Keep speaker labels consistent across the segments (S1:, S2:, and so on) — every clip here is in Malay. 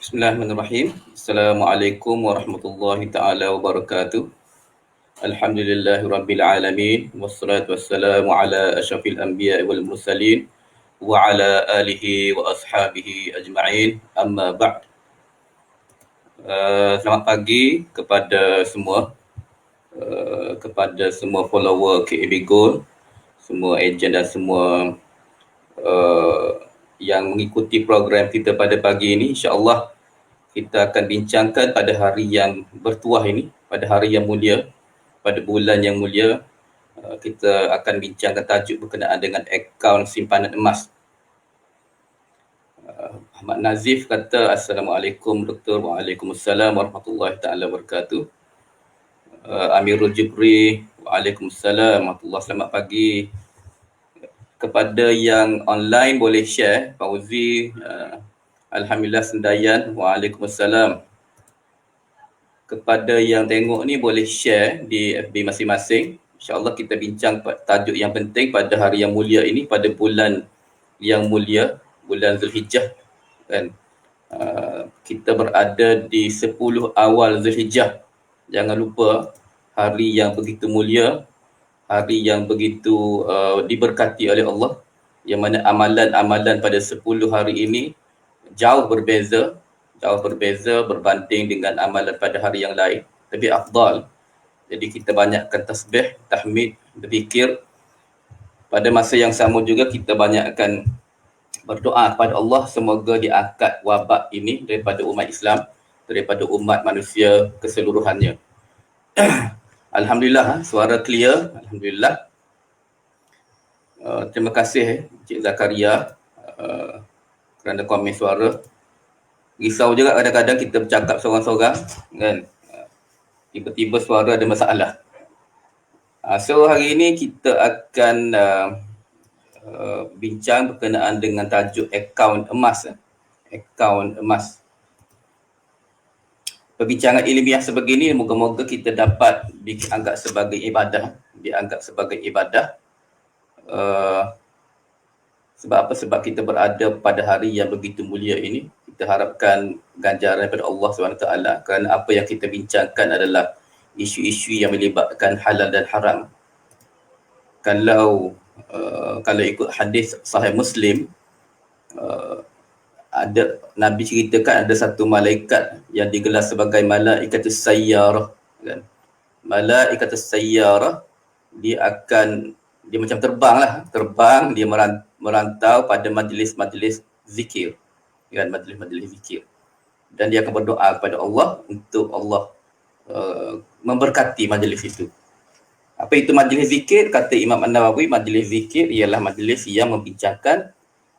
S1: Bismillahirrahmanirrahim. Assalamualaikum warahmatullahi taala wabarakatuh. Alhamdulillahi rabbil alamin. Wassalatu wassalamu ala asyrafil anbiya wal mursalin wa ala alihi wa ashabihi ajma'in. Amma ba'd. Selamat pagi kepada semua, kepada semua follower KAB Gold, semua ejen dan semua yang mengikuti program kita pada pagi ini. InsyaAllah kita akan bincangkan pada hari yang bertuah ini, pada hari yang mulia, pada bulan yang mulia. Kita akan bincangkan tajuk berkenaan dengan akaun simpanan emas. Ahmad Nazif kata, Assalamualaikum Doktor. Waalaikumsalam warahmatullahi taala wabarakatuh. Amirul Jibri, Waalaikumsalam warahmatullahi. Selamat pagi. Kepada yang online boleh share. Fauzi, Alhamdulillah Sendayan, Waalaikumsalam. Kepada yang tengok ni boleh share di FB masing-masing. InsyaAllah kita bincang tajuk yang penting pada hari yang mulia ini, pada bulan yang mulia, bulan Zulhijjah. Kan? Kita berada di 10 awal Zulhijjah. Jangan lupa hari yang begitu mulia, hari yang begitu diberkati oleh Allah, yang mana amalan-amalan pada 10 hari ini jauh berbeza berbanding dengan amalan pada hari yang lain, lebih afdal. Jadi kita banyakkan tasbih, tahmid, berzikir. Pada masa yang sama juga kita banyakkan berdoa kepada Allah semoga diangkat wabak ini daripada umat Islam, daripada umat manusia keseluruhannya. Alhamdulillah, suara clear. Alhamdulillah. Terima kasih Encik Zakaria kerana komen suara. Risau juga kadang-kadang kita bercakap seorang-seorang, kan? Tiba-tiba suara ada masalah. So hari ini kita akan bincang berkenaan dengan tajuk akaun emas. Akaun emas. Perbincangan ilmiah sebegini moga-moga kita dapat dianggap sebagai ibadah. Sebab apa? Sebab kita berada pada hari yang begitu mulia ini. Kita harapkan ganjaran daripada Allah SWT, kerana apa yang kita bincangkan adalah isu-isu yang melibatkan halal dan haram. Kalau ikut hadis Sahih Muslim, ada Nabi ceritakan ada satu malaikat yang digelar sebagai malaikatus sayyarah, kan? Malaikatus sayyarah, dia macam terbang, dia merantau pada majlis-majlis zikir, kan? Majlis-majlis zikir, dan dia akan berdoa kepada Allah untuk Allah memberkati majlis itu. Apa itu majlis zikir? Kata Imam An-Nawawi, majlis zikir ialah majlis yang membincangkan,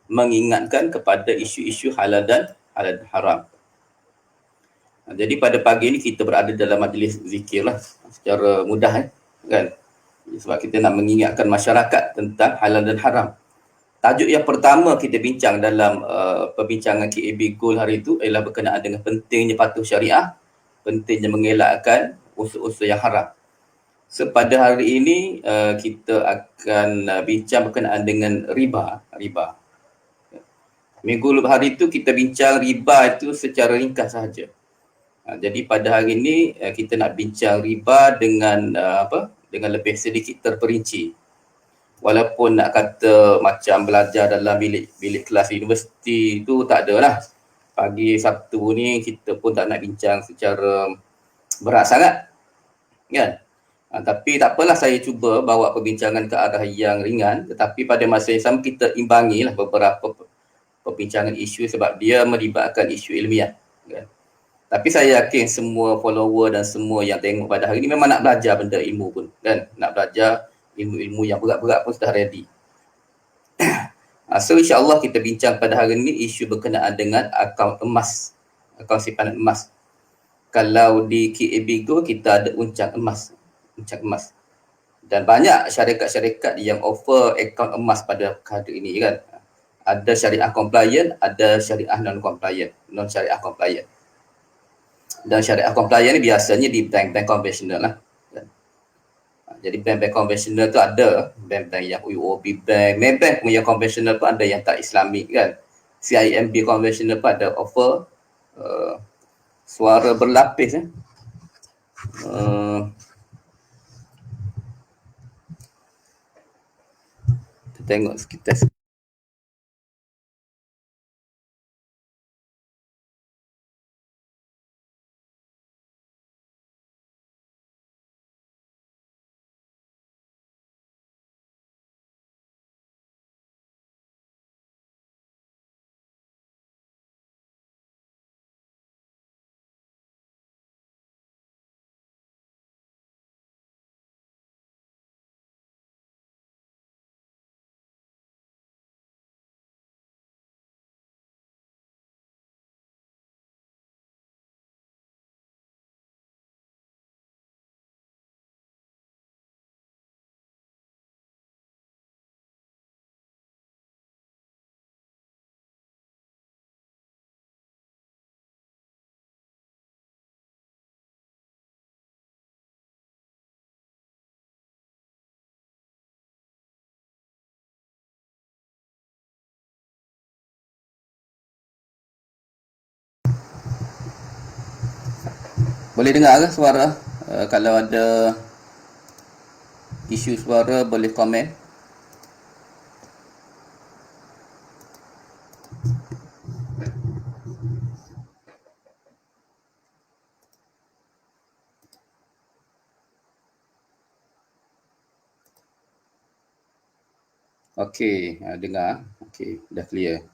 S1: mengingatkan kepada isu-isu halal dan haram. Jadi pada pagi ini kita berada dalam majlis zikir lah, secara mudah, kan? Sebab kita nak mengingatkan masyarakat tentang halal dan haram. Tajuk yang pertama kita bincang dalam perbincangan KAB Gold hari itu ialah berkenaan dengan pentingnya patuh syariah, pentingnya mengelakkan unsur-unsur yang haram. So pada hari ini kita akan bincang berkenaan dengan riba. Minggu hari itu kita bincang riba itu secara ringkas sahaja. Jadi pada hari ini kita nak bincang riba dengan dengan lebih sedikit terperinci. Walaupun nak kata macam belajar dalam bilik kelas universiti tu tak ada lah. Pagi Sabtu ni kita pun tak nak bincang secara berat sangat, kan? Tapi tak apalah, saya cuba bawa perbincangan ke arah yang ringan, tetapi pada masa yang sama kita imbangilah beberapa perbincangan isu sebab dia melibatkan isu ilmiah, kan? Tapi saya yakin semua follower dan semua yang tengok pada hari ini memang nak belajar benda ilmu pun, kan? Nak belajar ilmu-ilmu yang berat-berat pun sudah ready. So insyaAllah kita bincang pada hari ini isu berkenaan dengan akaun emas, akaun simpanan emas. Kalau di KAB Go kita ada uncang emas. Dan banyak syarikat-syarikat yang offer akaun emas pada hari ini, kan? Ada syariah compliant, ada syariah non-compliant, non-syariah compliant. Dan syariah compliant ni biasanya di bank-bank konvensional lah. Jadi bank-bank konvensional tu ada bank-bank yang UOB Bank, Maybank pun yang konvensional pun ada yang tak Islamik, kan? CIMB konvensional pun ada offer suara berlapis kita tengok kita. Boleh dengar ke suara? Kalau ada isu suara boleh komen. Okey, dengar. Okey, dah clear.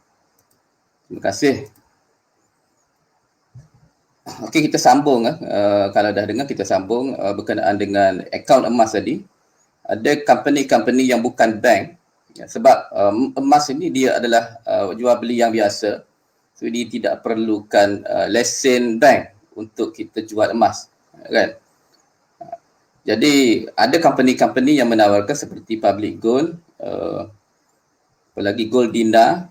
S1: Terima kasih. Okey, kita sambung. Kalau dah dengar, kita sambung berkenaan dengan akaun emas tadi. Ada company-company yang bukan bank. Sebab emas ini dia adalah jual beli yang biasa. So, dia tidak perlukan lesen bank untuk kita jual emas. Kan? Jadi, ada company-company yang menawarkan seperti Public Gold, apa lagi Goldina,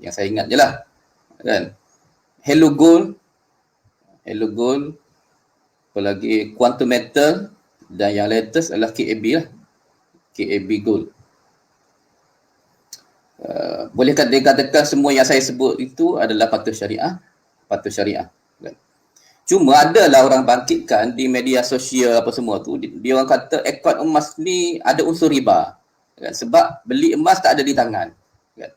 S1: yang saya ingat je lah. Kan? Hello Gold, apa lagi Quantum Metal, dan yang latest adalah KAB lah, KAB Gold. Boleh dikatakan semua yang saya sebut itu adalah patuh syariah. Kan? Cuma adalah orang bangkitkan di media sosial apa semua tu, dia orang kata akaun emas ni ada unsur riba. Kan? Sebab beli emas tak ada di tangan. Kan?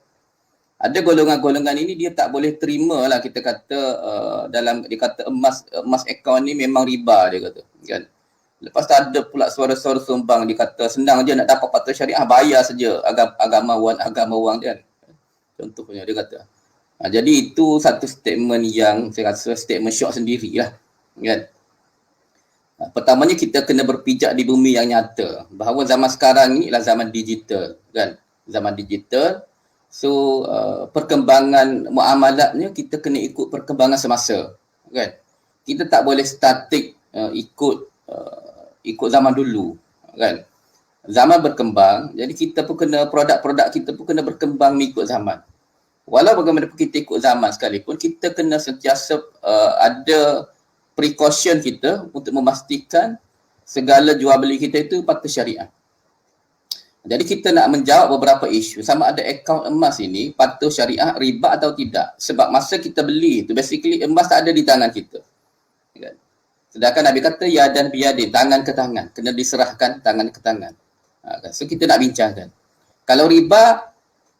S1: Ada golongan-golongan ini dia tak boleh terima lah kita kata dalam dia kata emas akaun ni memang riba dia kata. Kan? Lepas tu ada pula suara-suara sumbang dia kata senang je nak dapat patuh syariah, bayar saja agamawan dia. Contohnya dia kata. Jadi itu satu statement yang saya rasa statement syok sendirilah. Kan? Pertamanya kita kena berpijak di bumi yang nyata bahawa zaman sekarang ni ialah zaman digital. Kan? Zaman digital. So perkembangan muamalatnya kita kena ikut perkembangan semasa. Kan? Kita tak boleh statik ikut zaman dulu. Kan? Zaman berkembang, jadi kita pun kena produk-produk kita pun kena berkembang mengikut zaman. Walau bagaimanapun kita ikut zaman sekalipun, kita kena sentiasa ada precaution kita untuk memastikan segala jual beli kita itu patuh syariah. Jadi kita nak menjawab beberapa isu sama ada akaun emas ini patuh syariah, riba atau tidak. Sebab masa kita beli itu basically emas tak ada di tangan kita. Kan? Sedangkan Nabi kata ya dan biyadin, tangan ke tangan, kena diserahkan tangan ke tangan. So kita nak bincangkan. Kalau riba,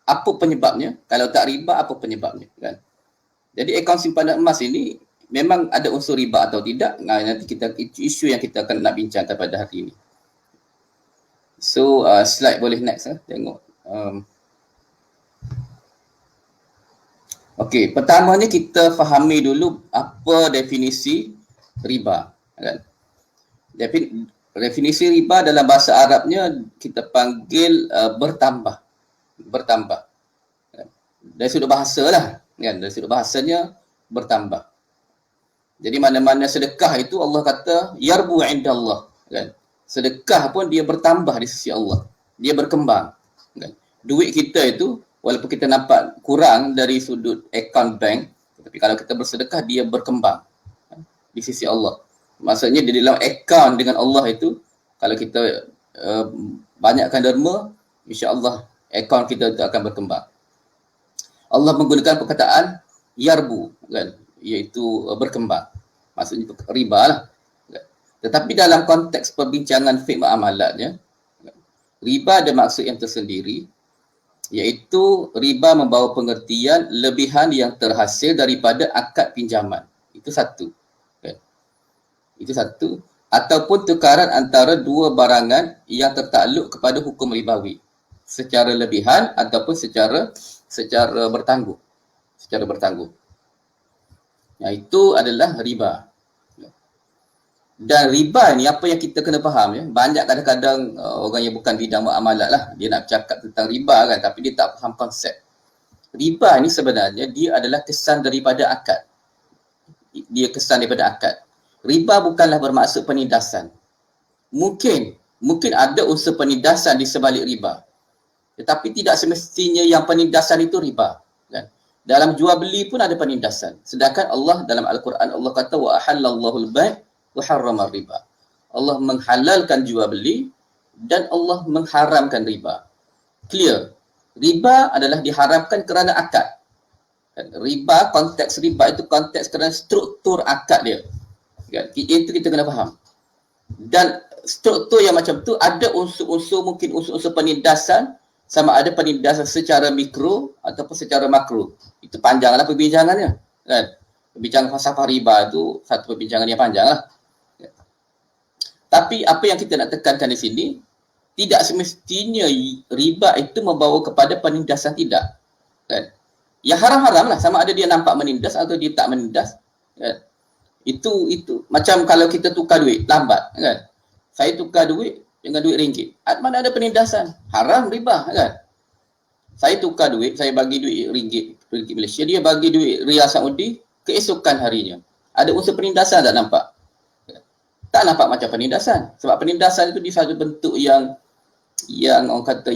S1: apa penyebabnya? Kalau tak riba, apa penyebabnya? Kan? Jadi akaun simpanan emas ini memang ada unsur riba atau tidak? Nanti kita isu yang kita akan nak bincangkan pada hari ini. So slide boleh next tengok. Okey, pertamanya kita fahami dulu apa definisi riba. Kan? Definisi riba dalam bahasa Arabnya kita panggil bertambah. Dari sudut bahasa lah. Kan? Dari sudut bahasanya bertambah. Jadi mana-mana sedekah itu Allah kata yarbu indallah. Kan? Sedekah pun dia bertambah di sisi Allah. Dia berkembang. Kan? Duit kita itu walaupun kita nampak kurang dari sudut akaun bank, tapi kalau kita bersedekah dia berkembang di sisi Allah. Maksudnya di dalam akaun dengan Allah itu kalau kita banyakkan derma, insya-Allah akaun kita itu akan berkembang. Allah menggunakan perkataan yarbu, kan, iaitu berkembang. Maksudnya riba lah. Tetapi dalam konteks perbincangan fiqh muamalatnya, riba ada maksud yang tersendiri, iaitu riba membawa pengertian lebihan yang terhasil daripada akad pinjaman. Itu satu. Kan? Itu satu. Ataupun tukaran antara dua barangan yang tertakluk kepada hukum ribawi secara lebihan ataupun secara bertangguh. Secara bertangguh. Itu adalah riba. Dan riba ni apa yang kita kena faham ya. Banyak kadang-kadang orang yang bukan bidang muamalat lah, dia nak cakap tentang riba kan, tapi dia tak faham konsep. Riba ni sebenarnya dia adalah kesan daripada akad. Dia kesan daripada akad. Riba bukanlah bermaksud penindasan. Mungkin ada unsur penindasan di sebalik riba. Tetapi tidak semestinya yang penindasan itu riba. Kan? Dalam jual beli pun ada penindasan. Sedangkan Allah dalam Al-Quran Allah kata wa ahallallahu al-bai' wa harrama riba. Allah menghalalkan jual beli dan Allah mengharamkan riba. Clear. Riba adalah diharamkan kerana akad. Riba, konteks riba itu konteks kerana struktur akad dia. Itu kita kena faham. Dan struktur yang macam tu ada unsur-unsur, mungkin unsur-unsur penindasan, sama ada penindasan secara mikro ataupun secara makro. Itu panjanglah perbincangannya. Kan? Perbincangan falsafah riba itu satu perbincangan yang panjang lah. Tapi apa yang kita nak tekankan di sini, tidak semestinya riba itu membawa kepada penindasan, tidak. Kan? Yang haram-haram lah, sama ada dia nampak menindas atau dia tak menindas. Kan? Itu macam kalau kita tukar duit lambat, kan? Saya tukar duit dengan duit ringgit. Mana ada penindasan? Haram riba, kan? Saya tukar duit, saya bagi duit ringgit Malaysia, dia bagi duit Riyal Saudi keesokan harinya. Ada unsur penindasan tak nampak? Tak nampak macam penindasan. Sebab penindasan itu di satu bentuk yang orang kata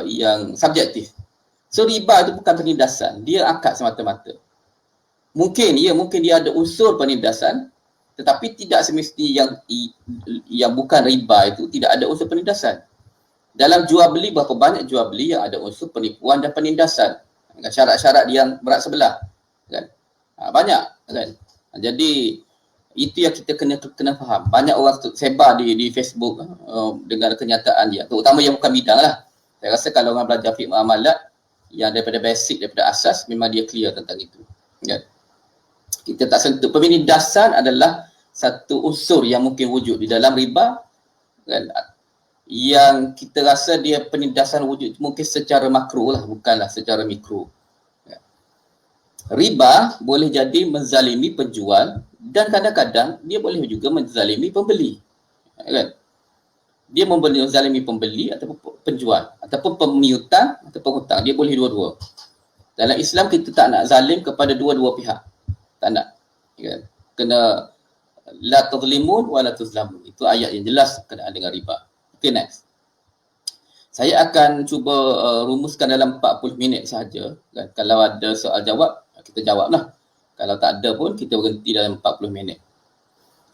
S1: yang subjektif. So riba itu bukan penindasan, dia akad semata-mata. Mungkin dia ada unsur penindasan, tetapi tidak semestinya yang bukan riba itu tidak ada unsur penindasan. Dalam jual beli, berapa banyak jual beli yang ada unsur penipuan dan penindasan dengan syarat-syarat yang berat sebelah, kan? Banyak, kan? Jadi itu yang kita kena faham. Banyak orang sebar di Facebook dengan kenyataan dia, terutama yang bukan bidang lah. Saya rasa kalau orang belajar fiqh muamalat yang daripada basic, daripada asas, memang dia clear tentang itu, kan? Kita tak sentuh. Penindasan adalah satu unsur yang mungkin wujud di dalam riba, kan? Yang kita rasa dia penindasan wujud mungkin secara makro lah, bukanlah secara mikro. Riba boleh jadi menzalimi penjual dan kadang-kadang dia boleh juga menzalimi pembeli, kan? Dia menzalimi pembeli ataupun penjual ataupun pemiutang ataupun hutang. Dia boleh dua-dua. Dalam Islam kita tak nak zalim kepada dua-dua pihak. Tak nak, kan? Kena la tazlimun wa la tuzlamun. Itu ayat yang jelas berkenaan dengan riba. Okay, next. Saya akan cuba rumuskan dalam 40 minit sahaja, kan? Kalau ada soal jawab, kita jawablah. Kalau tak ada pun kita berhenti dalam 40 minit.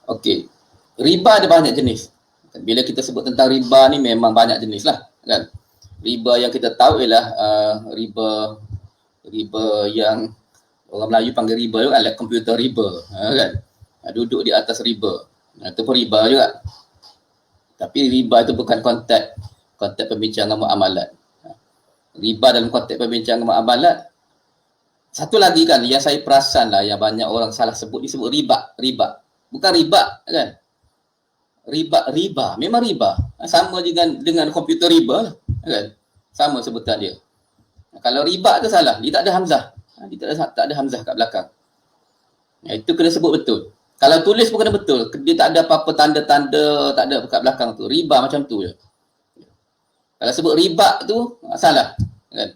S1: Okey. Riba ada banyak jenis. Bila kita sebut tentang riba ni memang banyak jenis lah, kan? Riba yang kita tahu ialah riba yang orang Melayu panggil riba juga, adalah komputer riba, kan? Duduk di atas riba. Itu pun riba juga. Tapi riba itu bukan konteks perbincangan muamalat. Riba dalam konteks perbincangan muamalat, satu lagi kan yang saya perasan lah, yang banyak orang salah sebut, disebut riba. Bukan riba, kan? Riba. Memang riba. Sama dengan komputer riba, kan? Sama sebutan dia. Kalau riba tu salah, dia tak ada hamzah. Dia tak ada hamzah kat belakang. Itu kena sebut betul. Kalau tulis pun kena betul. Dia tak ada apa-apa tanda-tanda, tak ada kat belakang tu. Riba macam tu je. Kalau sebut riba tu, salah, kan?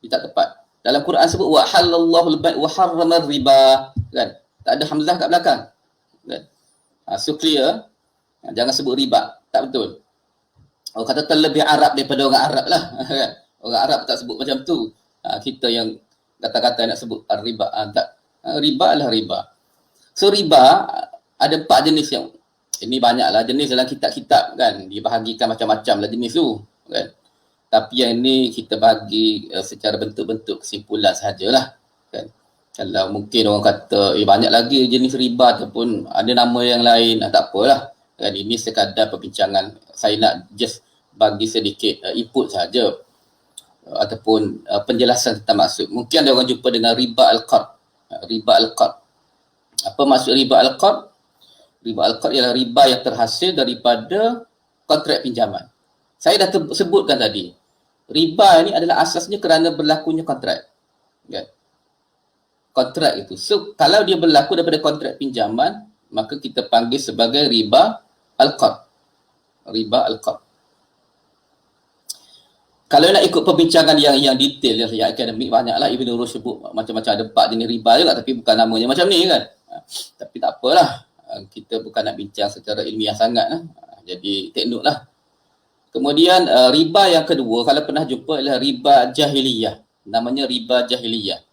S1: Dia tak tepat. Dalam Quran sebut wa halallahu al-bai' wa harrama riba, kan? Tak ada hamzah kat belakang, kan? So clear. Jangan sebut riba, tak betul. Orang kata terlebih Arab daripada orang Arab lah, kan? Orang Arab tak sebut macam tu. Kita yang kata-kata nak sebut riba, tak. Riba adalah riba. So riba ada 4 jenis yang ini banyaklah jenis dalam kitab-kitab, kan? Dibahagikan macam-macam lah jenis tu, kan? Tapi yang ini kita bagi secara bentuk-bentuk kesimpulan sahajalah, kan. Kalau mungkin orang kata banyak lagi jenis riba ataupun ada nama yang lain, tak apalah. Kan ini sekadar perbincangan. Saya nak just bagi sedikit input saja ataupun penjelasan tentang maksud. Mungkin ada orang jumpa dengan riba al-qard. Riba al-qard. Apa maksud riba al-qard? Riba al-qard ialah riba yang terhasil daripada kontrak pinjaman. Saya dah sebutkan tadi. Riba ni adalah asasnya kerana berlakunya kontrak. Kan? Kontrak itu. So, kalau dia berlaku daripada kontrak pinjaman, maka kita panggil sebagai riba al-qard. Riba al-qard. Kalau nak ikut perbincangan yang detail, yang akademik, banyaklah Ibn Rushd sebut macam-macam, ada 4 jenis riba juga, tapi bukan namanya macam ni kan. Tapi tak apalah. Kita bukan nak bincang secara ilmiah sangat lah. Jadi take note lah. Kemudian riba yang kedua, kalau pernah jumpa, adalah riba jahiliyah. Namanya riba jahiliyah.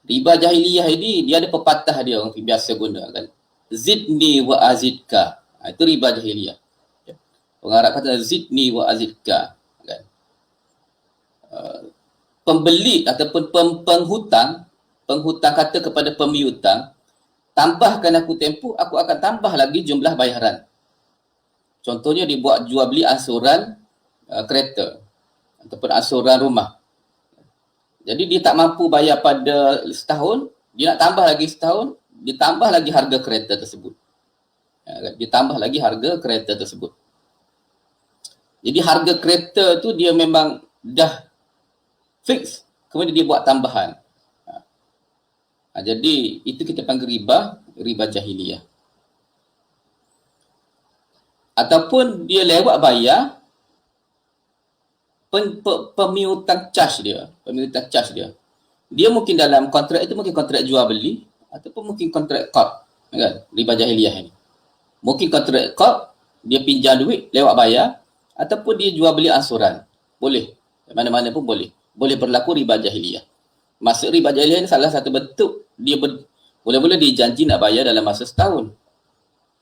S1: Riba jahiliyah ini, dia ada pepatah dia orang biasa guna kan. Zidni wa azidka. Itu riba jahiliyah. Orang Arab kata zidni wa azidka. Kan? Pembeli ataupun penghutang kata kepada pemberi hutang, tambahkan aku tempoh, aku akan tambah lagi jumlah bayaran. Contohnya dibuat jual beli ansuran kereta ataupun ansuran rumah. Jadi dia tak mampu bayar pada setahun, dia nak tambah lagi setahun, dia tambah lagi harga kereta tersebut. Dia tambah lagi harga kereta tersebut. Jadi harga kereta tu dia memang dah fix, kemudian dia buat tambahan. Jadi itu kita panggil riba jahiliyah. Ataupun dia lewat bayar pemiutang charge dia. Dia mungkin dalam kontrak itu mungkin kontrak jual beli ataupun mungkin kontrak qard, kan? Riba jahiliyah ini. Mungkin kontrak qard, dia pinjam duit lewat bayar ataupun dia jual beli ansuran. Boleh. Mana-mana pun boleh. Boleh berlaku riba jahiliyah. Maksud riba jahiliyah ini salah satu bentuk dia boleh-boleh dia janji nak bayar dalam masa setahun.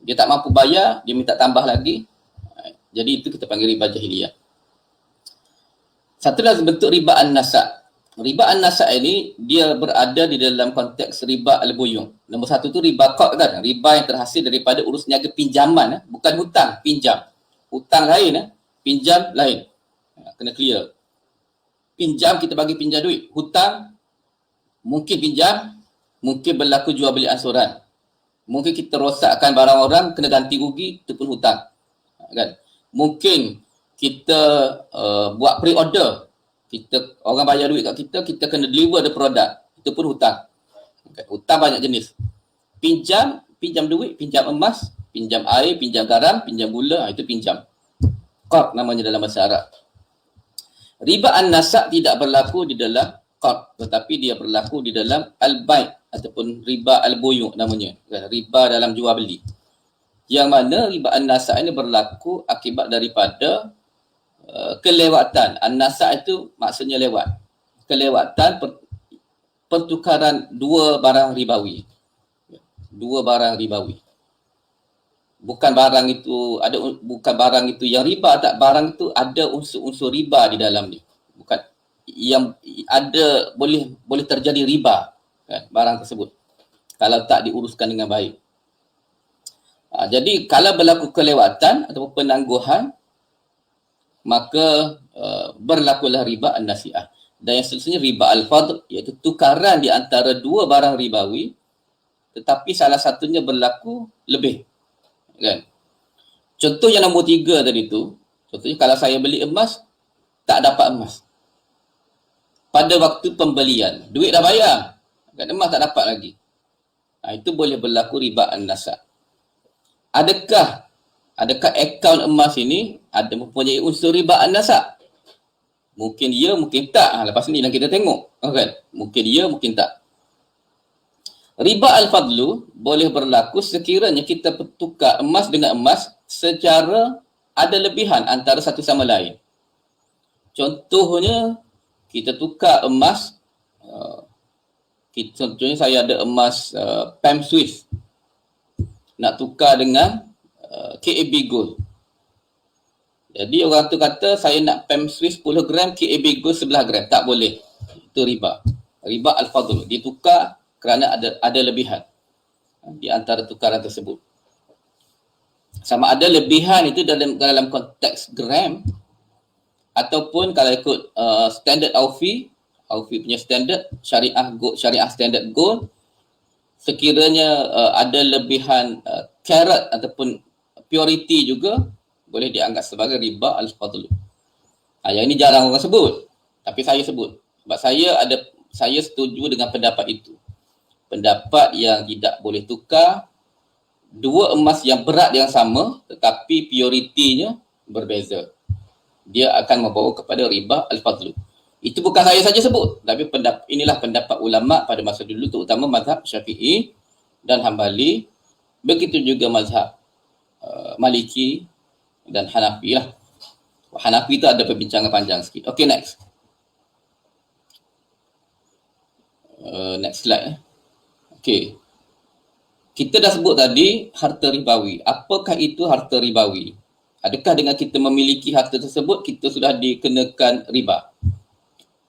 S1: Dia tak mampu bayar, dia minta tambah lagi. Jadi itu kita panggil riba jahiliyah. Satu lagi bentuk riba an-nasa'. Riba an-nasa' ini dia berada di dalam konteks riba al-buyung. Nombor satu tu riba qard kan, riba yang terhasil daripada urus niaga pinjaman, bukan hutang, pinjam. Hutang lain, pinjam lain. Kena clear. Pinjam kita bagi pinjam duit, hutang mungkin pinjam, mungkin berlaku jual beli ansuran. Mungkin kita rosakkan barang orang, kena ganti rugi, itu pun hutang. Kan? Mungkin kita buat pre-order. Orang bayar duit kat kita kena deliver the product. Itu pun hutang. Okay. Hutang banyak jenis. Pinjam duit, pinjam emas, pinjam air, pinjam garam, pinjam gula, itu pinjam. Qard namanya dalam bahasa Arab. Riba an-nasa' tidak berlaku di dalam qard, tetapi dia berlaku di dalam al-bai' ataupun riba al-buyu' namanya. Riba dalam jual beli. Yang mana riba an-nasa' ini berlaku akibat daripada kelewatan. An-nasa' itu maksudnya lewat. Kelewatan pertukaran dua barang ribawi. Bukan barang itu yang riba, tak, barang itu ada unsur-unsur riba di dalam ni. Bukan yang ada boleh terjadi riba kan, barang tersebut kalau tak diuruskan dengan baik. Jadi kalau berlaku kelewatan ataupun penangguhan, maka berlakulah riba an-nasi'ah. Dan yang seterusnya riba al-fadl, iaitu tukaran di antara dua barang ribawi tetapi salah satunya berlaku lebih. Kan? Contoh yang nombor 3 tadi tu, contohnya kalau saya beli emas, tak dapat emas. Pada waktu pembelian, duit dah bayar, kan, emas tak dapat lagi. Itu boleh berlaku riba an-nasa'. Adakah akaun emas ini ada mempunyai unsur riba an-nasa'? Mungkin ya, mungkin tak. Lepas ni yang kita tengok, kan? Mungkin ya, mungkin tak. Riba al-fadlu boleh berlaku sekiranya kita bertukar emas dengan emas secara ada lebihan antara satu sama lain. Contohnya, kita tukar emas, contohnya saya ada emas Pam Swiss, nak tukar dengan KAB Gold. Jadi orang tu kata saya nak PEM Swiss 10 gram, KAB Gold 11 gram. Tak boleh. Itu riba. Riba al-fadl. Ditukar kerana ada lebihan di antara tukaran tersebut. Sama ada lebihan itu dalam konteks gram ataupun kalau ikut standard Aufi punya standard syariah standard gold, sekiranya ada lebihan karat ataupun purity juga boleh dianggap sebagai riba al-fadl. Yang ini jarang orang sebut, tapi saya sebut sebab saya setuju dengan pendapat itu. Pendapat yang tidak boleh tukar dua emas yang berat yang sama tetapi purity-nya berbeza. Dia akan membawa kepada riba al-fadl. Itu bukan saya saja sebut, tapi inilah pendapat ulama pada masa dulu, terutama mazhab Syafi'i dan Hambali, begitu juga mazhab Maliki dan Hanafi lah. Hanafi itu ada perbincangan panjang sikit. Okay, next. Next slide. Okay. Kita dah sebut tadi harta ribawi. Apakah itu harta ribawi? Adakah dengan kita memiliki harta tersebut, kita sudah dikenakan riba?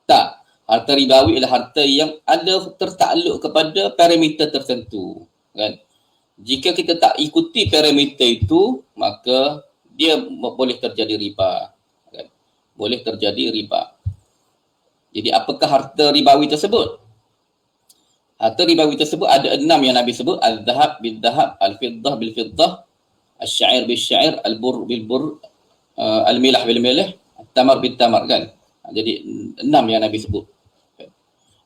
S1: Tak. Harta ribawi adalah harta yang ada tertakluk kepada parameter tertentu. Kan? Jika kita tak ikuti parameter itu, maka dia boleh terjadi riba. Kan? Boleh terjadi riba. Jadi apakah harta ribawi tersebut? Harta ribawi tersebut ada 6 yang Nabi sebut. Al-dhahab bil-dhahab, al-fiddah bil-fiddah, al-syair bil-syair, al-bur bil-bur, al-milah bil-milah, al-tamar bil-tamar. Kan? Jadi 6 yang Nabi sebut.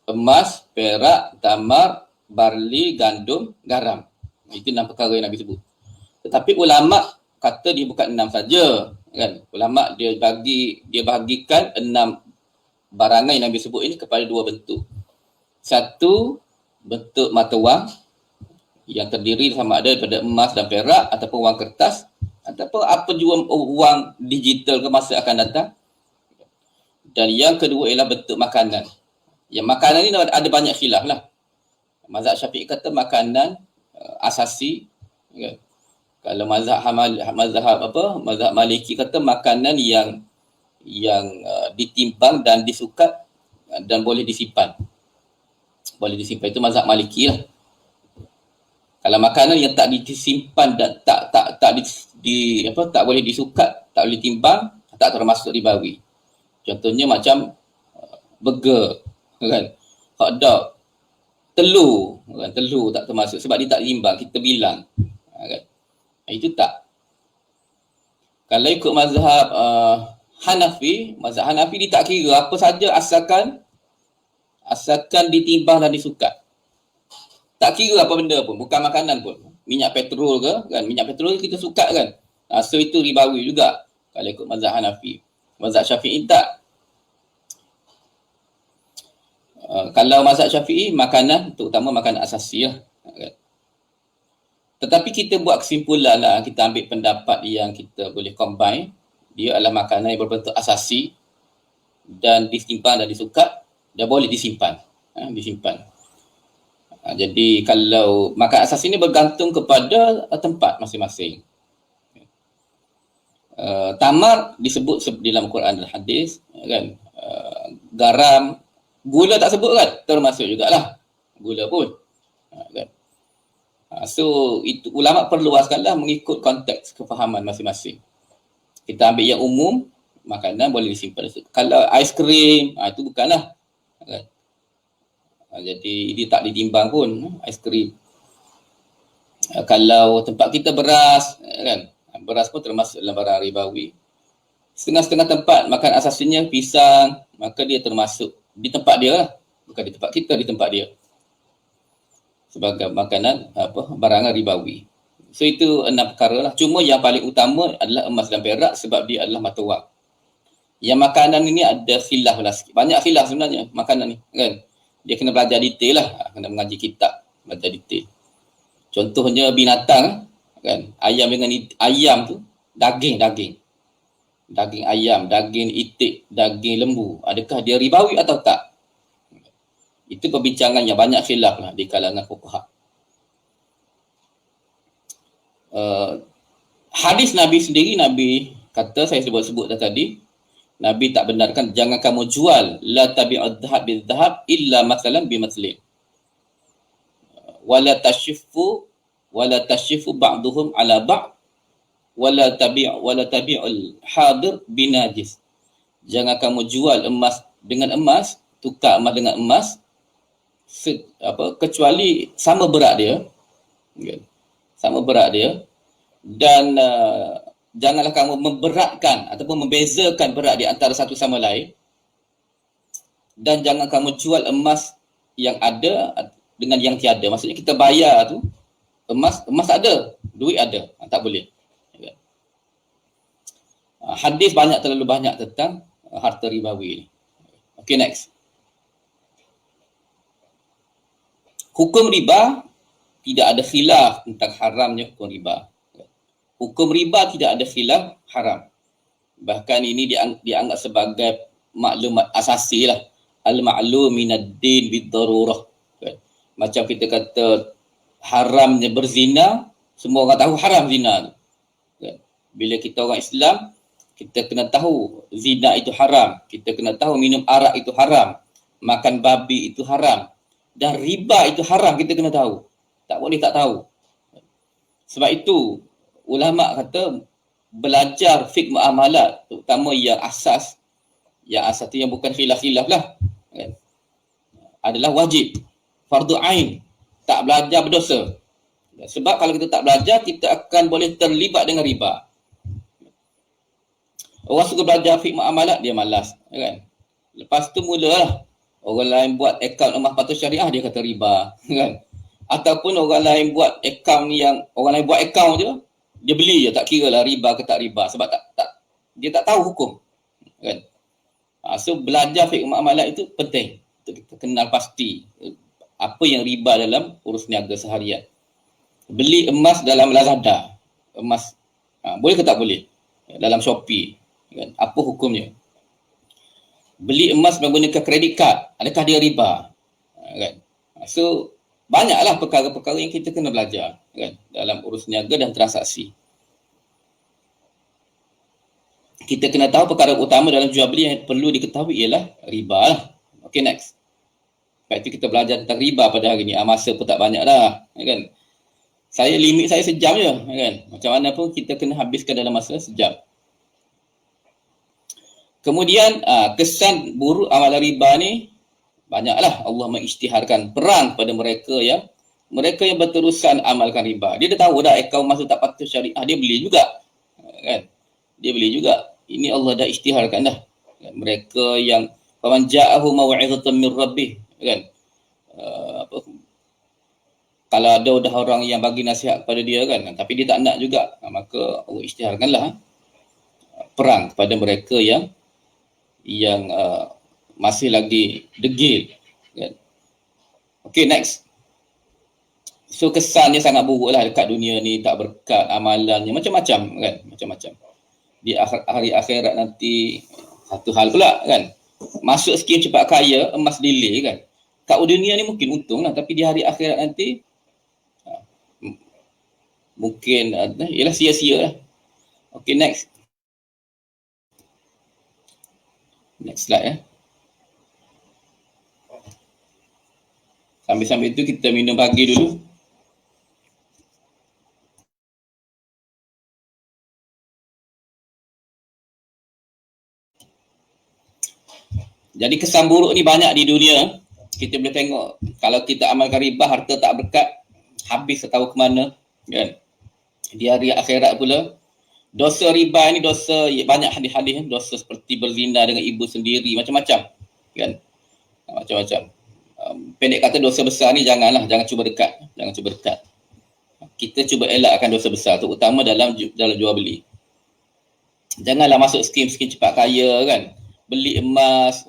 S1: Emas, perak, tamar, barli, gandum, garam. Itu 6 perkara yang Nabi sebut. Tetapi ulama kata dia bukan 6 saja, kan? Ulama dia bahagikan 6 barangan yang Nabi sebut ini kepada 2 bentuk. Satu, bentuk mata wang yang terdiri sama ada daripada emas dan perak ataupun wang kertas ataupun apa jua wang digital ke masa akan datang. Dan yang kedua ialah bentuk makanan. Yang makanan ni ada banyak khilaf lah. Mazhab Syafi'i kata makanan asasi, kan? Kalau mazhab Maliki kata makanan yang ditimbang dan disukat dan boleh disimpan. Boleh disimpan, itu mazhab Maliki lah. Kalau makanan yang tak disimpan dan tak boleh disukat, tak boleh timbang, tak termasuk ribawi. Contohnya macam burger, kan? Hotdog, telur, kan? Telur tak termasuk sebab dia tak timbang, kita bilang, kan? Itu tak. Kalau ikut mazhab Hanafi, mazhab Hanafi dia tak kira apa saja asalkan ditimbang dan disukat. Tak kira apa benda pun, bukan makanan pun. Minyak petrol ke, kan? Minyak petrol kita sukat, kan? So itu ribawi juga kalau ikut mazhab Hanafi. Mazhab Syafi'i tak. Kalau mazhab Syafi'i, makanan, terutama makanan asasi lah. Kan? Tetapi kita buat kesimpulan lah, kita ambil pendapat yang kita boleh combine. Dia adalah makanan yang berbentuk asasi dan disimpan dan disukat, dan boleh disimpan. Disimpan. Jadi kalau makanan asasi ini bergantung kepada tempat masing-masing. Tamar disebut dalam Quran dan hadis, kan? Garam, gula tak sebut, kan? Termasuk jugalah gula pun, kan? So itu ulama perluaskanlah mengikut konteks kefahaman masing-masing. Kita ambil yang umum, makanan boleh disimpan. Kalau aiskrim, itu bukanlah, kan? Jadi dia tak ditimbang pun aiskrim. Kalau tempat kita beras, kan? Beras pun termasuk dalam barang ribawi. Setengah-setengah tempat makan asasinya pisang, maka dia termasuk di tempat dia lah. Bukan di tempat kita, di tempat dia. Sebagai makanan barangan ribawi. So itu 6 perkara lah. Cuma yang paling utama adalah emas dan perak sebab dia adalah mata wang. Yang makanan ini ada khilaf lah sikit. Banyak khilaf sebenarnya makanan ni, kan? Dia kena belajar detail lah. Kena mengaji kitab, belajar detail. Contohnya binatang, kan? Ayam tu daging ayam, daging itik, daging lembu. Adakah dia ribawi atau tak? Itu perbincangan yang banyak khilaf lah di kalangan fuqaha. Hadis Nabi sendiri, Nabi kata saya sebut tadi, Nabi tak benarkan jangan kamu jual la tabi'ud dhahab bil dhahab illa mathalan bi mathlin. Wala tashifu ba'duhum ala ba'd wala tabi'ul hadir binajis. Jangan kamu jual emas dengan emas, tukar emas dengan emas, kecuali sama berat dia, sama berat dia, dan janganlah kamu memberatkan ataupun membezakan berat di antara satu sama lain, dan jangan kamu jual emas yang ada dengan yang tiada. Maksudnya kita bayar tu emas ada, duit ada, tak boleh. Hadis terlalu banyak tentang harta ribawi. Okay, next. Hukum riba tidak ada khilaf tentang haramnya hukum riba. Hukum riba tidak ada khilaf haram. Bahkan ini dianggap sebagai maklumat asasi lah. Al-ma'lum minad din bid-darurah. Macam kita kata haramnya berzina, semua orang tahu haram zina. Bila kita orang Islam, kita kena tahu zina itu haram. Kita kena tahu minum arak itu haram. Makan babi itu haram. Dan riba itu haram, kita kena tahu. Tak boleh tak tahu. Sebab itu, ulama' kata belajar fiqh muamalat, terutama yang asas tu yang bukan khilaf-khilaf lah, kan, adalah wajib. Fardu ain. Tak belajar berdosa. Sebab kalau kita tak belajar, kita akan boleh terlibat dengan riba. Orang suka belajar fiqh muamalat, dia malas, kan. Lepas tu mulalah orang lain buat akaun emas patut syariah, dia kata riba, kan. Ataupun orang lain buat akaun je, dia beli je, tak kira lah riba ke tak riba, sebab dia tak tahu hukum, kan. So belajar fiqh muamalat itu penting untuk kita kenal pasti apa yang riba dalam urus niaga seharian. Beli emas dalam Lazada, emas boleh ke tak boleh? Dalam Shopee, kan? Apa hukumnya? Beli emas menggunakan kredit kad, adakah dia riba? Kan? So banyaklah perkara-perkara yang kita kena belajar, kan, dalam urus niaga dan transaksi. Kita kena tahu perkara utama dalam jual beli yang perlu diketahui ialah riba lah. Okay, next. Lepas itu kita belajar tentang riba pada hari ni. Masa pun tak banyak dah, kan. Limit saya sejam je, kan. Macam mana pun kita kena habiskan dalam masa sejam. Kemudian kesan buruk amalan riba ni banyaklah. Allah mengisytiharkan perang pada mereka yang berterusan amalkan riba. Dia dah tahu dah akaun emas tu tak patut syariah, dia beli juga, kan. Dia beli juga. Ini Allah dah isytiharkan dah. Mereka yang faman ja'ahu mau'izatun min rabbih, kan. Kalau ada dah orang yang bagi nasihat kepada dia, kan, tapi dia tak nak juga, maka Allah isytiharkanlah perang kepada mereka yang masih lagi degil, kan. Okay, next. So kesannya sangat buruk lah dekat dunia ni, tak berkat, amalannya macam-macam, kan, macam-macam. Di hari akhirat nanti satu hal pula, kan. Masuk skim cepat kaya, emas delay, kan. Kat dunia ni mungkin untung lah, tapi di hari akhirat nanti mungkin ialah sia-sia lah. Okay, next. Next slide, ya. Sambil-sambil itu kita minum pagi dulu. Jadi kesan buruk ni banyak di dunia. Kita boleh tengok, kalau kita amalkan riba, harta tak berkat, habis tak tahu ke mana, kan. Di hari akhirat pula, dosa riba ni dosa banyak hadis-hadis, dosa seperti berzina dengan ibu sendiri, macam-macam, kan. Macam-macam. Pendek kata, dosa besar ni jangan cuba dekat. Kita cuba elakkan dosa besar, terutama dalam jual beli. Janganlah masuk skim cepat kaya, kan. Beli emas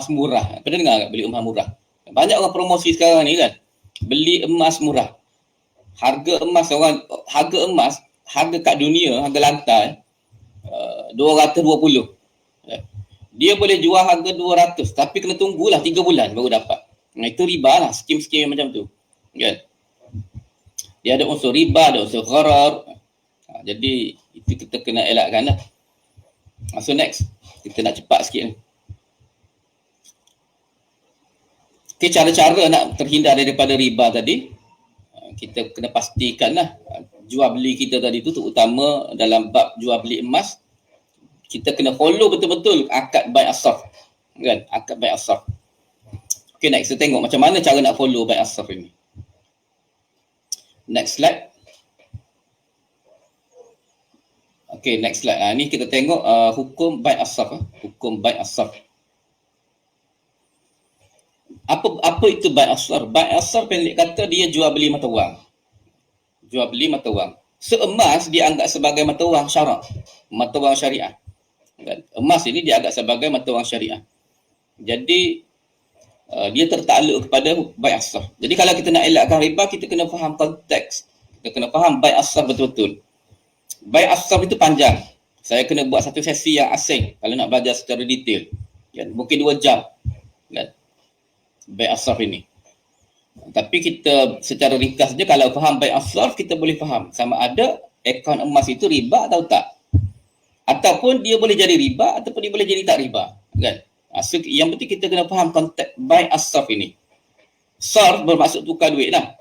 S1: murah. Pernah dengar tak beli emas murah? Banyak orang promosi sekarang ni, kan. Beli emas murah. Harga emas kat dunia, harga lantai 220. Dia boleh jual harga 200, tapi kena tunggulah 3 bulan baru dapat. Itu riba lah, skim-skim macam tu, kan. Dia ada unsur riba, ada unsur gharar. Jadi Itu kita kena elakkan lah. So next, kita nak cepat sikit ni. Okay, cara-cara nak terhindar daripada riba tadi, kita kena pastikan lah jual beli kita tadi tu, terutama dalam bab jual beli emas, kita kena follow betul-betul akad bai' as-sarf, kan? Akad bai' as-sarf. Okay, next kita tengok macam mana cara nak follow bai' as-sarf ini. Next slide. Okay, next slide. Ni kita tengok hukum bai' as-sarf. Hukum bai' as-sarf. Apa itu bai' as-sarf? Bai' as-sarf pendek kata dia jual beli mata wang. Jual beli mata wang. So emas dianggap sebagai mata wang syarak, mata wang syariah. Emas ini dianggap sebagai mata wang syariah. Jadi dia tertakluk kepada bai' as-sarf. Jadi kalau kita nak elakkan riba, kita kena faham konteks. Kita kena faham bai' as-sarf betul-betul. Bai' as-sarf itu panjang. Saya kena buat satu sesi yang asing kalau nak belajar secara detail. Kan? Mungkin 2 jam. Kan? Bai' as-sarf ini. Tapi kita secara ringkas saja, kalau faham bai' as-sarf, kita boleh faham sama ada akaun emas itu riba atau tak. Ataupun dia boleh jadi riba ataupun dia boleh jadi tak riba. Kan? So, yang penting kita kena faham konteks bai' as-sarf ini. Sarf bermaksud tukar duit lah.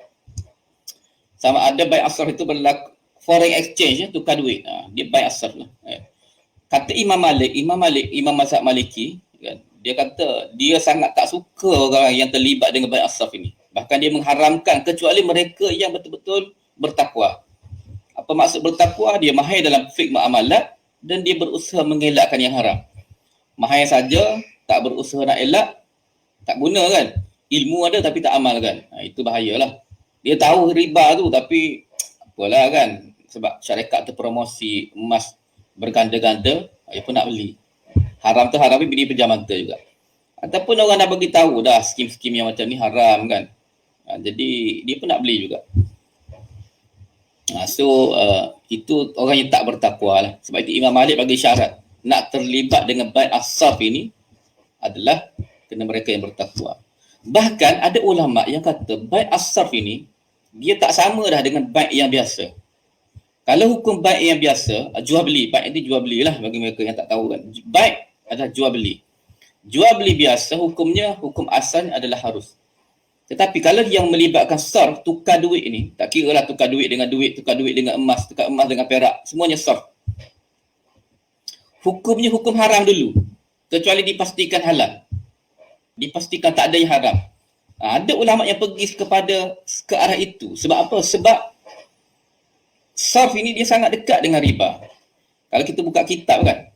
S1: Sama ada bai' as-sarf itu berlaku foreign exchange, tukar duit. Dia bai' as-sarf lah. Kata Imam Mazhab Maliki, kan? Dia kata dia sangat tak suka orang yang terlibat dengan bai' as-sarf ini. Bahkan dia mengharamkan kecuali mereka yang betul-betul bertakwa. Apa maksud bertakwa? Dia mahir dalam fiqh muamalat dan dia berusaha mengelakkan yang haram. Mahir saja, tak berusaha nak elak, tak guna kan? Ilmu ada tapi tak amal kan? Itu bahayalah. Dia tahu riba tu tapi apalah kan? Sebab syarikat tu promosi emas berganda-ganda, dia pun nak beli. Haram tu haram, tapi dia pejam mata juga. Ataupun orang dah bagi tahu dah skim-skim yang macam ni haram kan. Jadi dia pun nak beli juga. So itu orang yang tak bertakwa lah. Sebab itu Imam Malik bagi syarat nak terlibat dengan bai' as-sarf ini adalah kena mereka yang bertakwa. Bahkan ada ulama yang kata bai' as-sarf ini dia tak sama dah dengan bai' yang biasa. Kalau hukum bai' yang biasa, jual beli, bai' itu jual beli lah bagi mereka yang tak tahu kan. Bai' adalah jual beli. Jual beli biasa hukumnya, hukum asalnya adalah harus. Tetapi kalau yang melibatkan sarf, tukar duit ini, tak kira lah tukar duit dengan duit, tukar duit dengan emas, tukar emas dengan perak, semuanya sarf. Hukumnya hukum haram dulu, kecuali dipastikan halal. Dipastikan tak ada yang haram. Ada ulama yang pergi ke arah itu. Sebab apa? Sebab sarf ini dia sangat dekat dengan riba. Kalau kita buka kitab kan,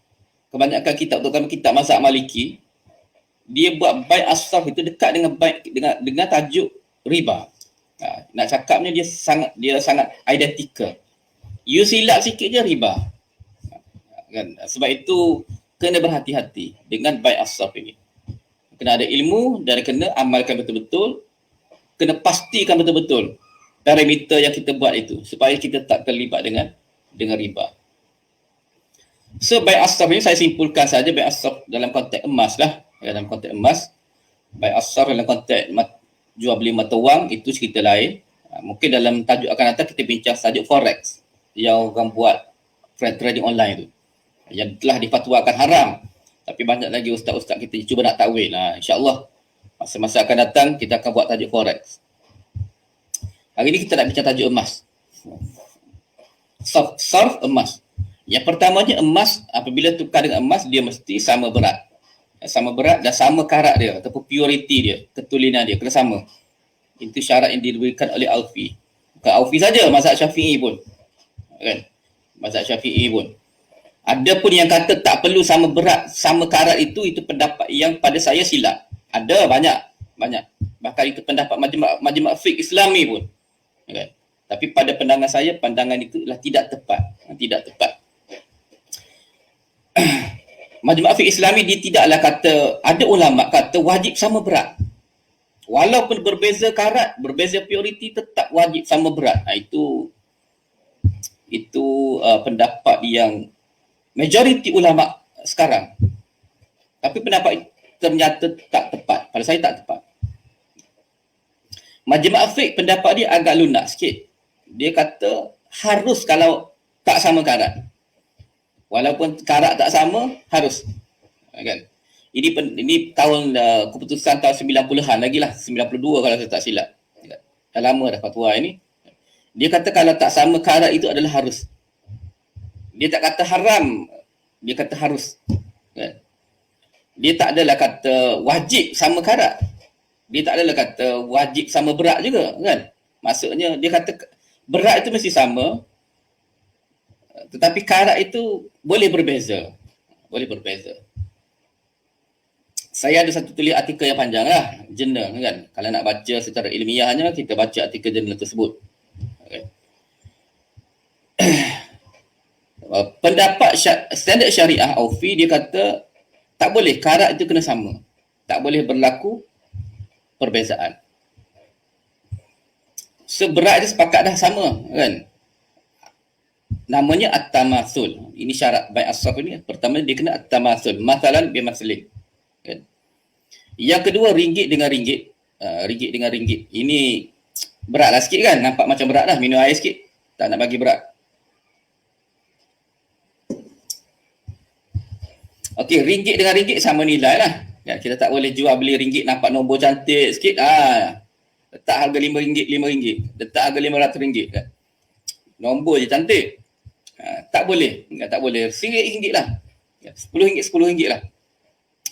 S1: kebanyakan kitab, terutama kitab mazhab Maliki, dia buat bai' as-sarf itu dekat dengan dengan tajuk riba. Nak cakapnya dia sangat identical. You silap sikit je riba. Kan? Sebab itu kena berhati-hati dengan bai' as-sarf ini. Kena ada ilmu dan kena amalkan betul-betul. Kena pastikan betul-betul parameter yang kita buat itu supaya kita tak terlibat dengan riba. So bai' as-sarf ini saya simpulkan saja bai' as-sarf dalam konteks emas lah. Dalam konteks emas, bai' as-sarf dalam konteks jual beli mata wang itu cerita lain. Mungkin dalam tajuk akan datang kita bincang tajuk forex yang orang buat trading online tu, yang telah difatwakan haram. Tapi banyak lagi ustaz-ustaz kita cuba nak takwil lah. InsyaAllah masa-masa akan datang kita akan buat tajuk forex. Hari ni kita nak bincang tajuk emas. Sarf emas. Yang pertamanya emas, apabila tukar dengan emas dia mesti sama berat. Sama berat dan sama karat dia ataupun purity dia, ketulinan dia kena sama. Itu syarat yang diberikan oleh Aufi. Bukan Aufi saja, mazhab Syafi'i pun. Kan? Mazhab Syafi'i pun. Ada pun yang kata tak perlu sama berat, sama karat itu pendapat yang pada saya silap. Ada banyak. Bahkan itu pendapat majma' fiqh Islami pun. Kan? Tapi pada pandangan saya, pandangan itu adalah tidak tepat. Majma' fiqh Islami dia tidaklah kata, ada ulama kata wajib sama berat. Walaupun berbeza karat, berbeza purity, tetap wajib sama berat. Itu pendapat yang majoriti ulama sekarang. Tapi pendapat ternyata tak tepat. Pada saya tak tepat. Majma' fiqh pendapat dia agak lunak sikit. Dia kata harus kalau tak sama karat. Walaupun karat tak sama, harus. Kan? Ini tahun keputusan tahun 90-an lagi lah, 92 kalau saya tak silap. Dah lama dah fatwa ini. Dia kata kalau tak sama karat itu adalah harus. Dia tak kata haram, dia kata harus. Kan? Dia tak adalah kata wajib sama karat. Dia tak adalah kata wajib sama berat juga, kan? Maksudnya dia kata berat itu mesti sama, tetapi karat itu boleh berbeza. Boleh berbeza. Saya ada satu tulis artikel yang panjang lah, jurnal kan. Kalau nak baca secara ilmiahnya, kita baca artikel jurnal tersebut. Okay. Pendapat standard syariah Aufi, dia kata tak boleh, karat itu kena sama. Tak boleh berlaku perbezaan. Seberat dia sepakat dah sama, kan? Namanya at-tamasul. Ini syarat baik asaf ini. Pertama dia kena at-tamasul. Masalan bimaslin. Kan? Yang kedua ringgit dengan ringgit. Ringgit dengan ringgit. Ini beratlah sikit kan? Nampak macam berat lah. Minum air sikit. Tak nak bagi berat. Okey, ringgit dengan ringgit sama nilai lah. Ya, kita tak boleh jual beli ringgit nampak nombor cantik sikit. Letak harga RM5, RM5. Letak harga RM500 kan. Nombor je cantik. Tak boleh. Tak boleh. RM1 lah. RM10, RM10 lah.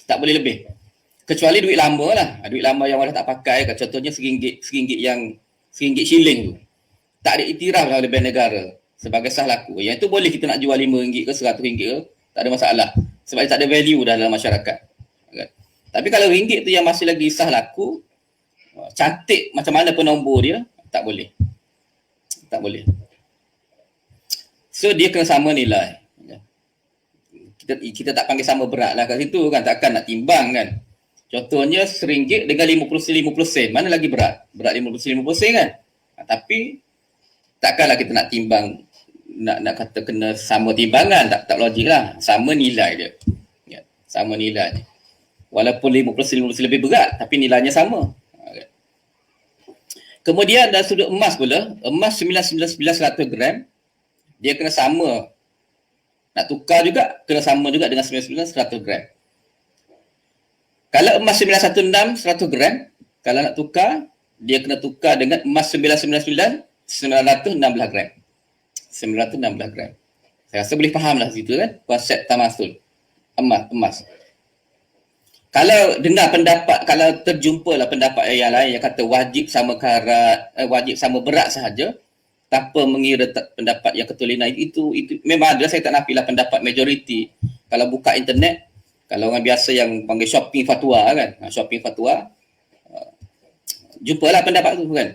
S1: Tak boleh lebih. Kecuali duit lama lah. Duit lama yang orang tak pakai. Contohnya RM1 yang RM1 shilling tu. Tak ada iktiraf lah oleh bank negara sebagai sah laku. Yang itu boleh kita nak jual RM5 ke RM100 ke. Tak ada masalah. Sebab tak ada value dah dalam masyarakat. Tapi kalau ringgit tu yang masih lagi sah laku, cantik macam mana pun nombor dia, tak boleh. Tak boleh. So dia kena sama nilai. Kita tak panggil sama berat lah kat situ kan. Takkan nak timbang kan. Contohnya RM1 dengan 50 sen. Mana lagi berat? Berat 50 sen kan. Tapi takkanlah kita nak timbang, nak kata kena sama timbangan. Tak logik lah. Sama nilai dia. Ya, sama nilai dia. Walaupun 50 sen lebih berat, tapi nilainya sama. Kemudian dari sudut emas pula, emas 99.100 gram, dia kena sama. Nak tukar juga, kena sama juga dengan 99.100 gram. Kalau emas 916 100 gram, kalau nak tukar, dia kena tukar dengan emas 999 916 gram. 916 gram. Saya rasa boleh faham lah situ kan, konsep tamasul. Emas. Kalau dengar pendapat, kalau terjumpa lah pendapat yang lain yang kata wajib sama karat, wajib sama berat sahaja, tanpa mengira pendapat yang ketulinan itu memang ada. Saya tak nafilah pendapat majoriti. Kalau buka internet, kalau orang biasa yang panggil shopping fatwa kan, shopping fatwa, jumpalah pendapat tu kan.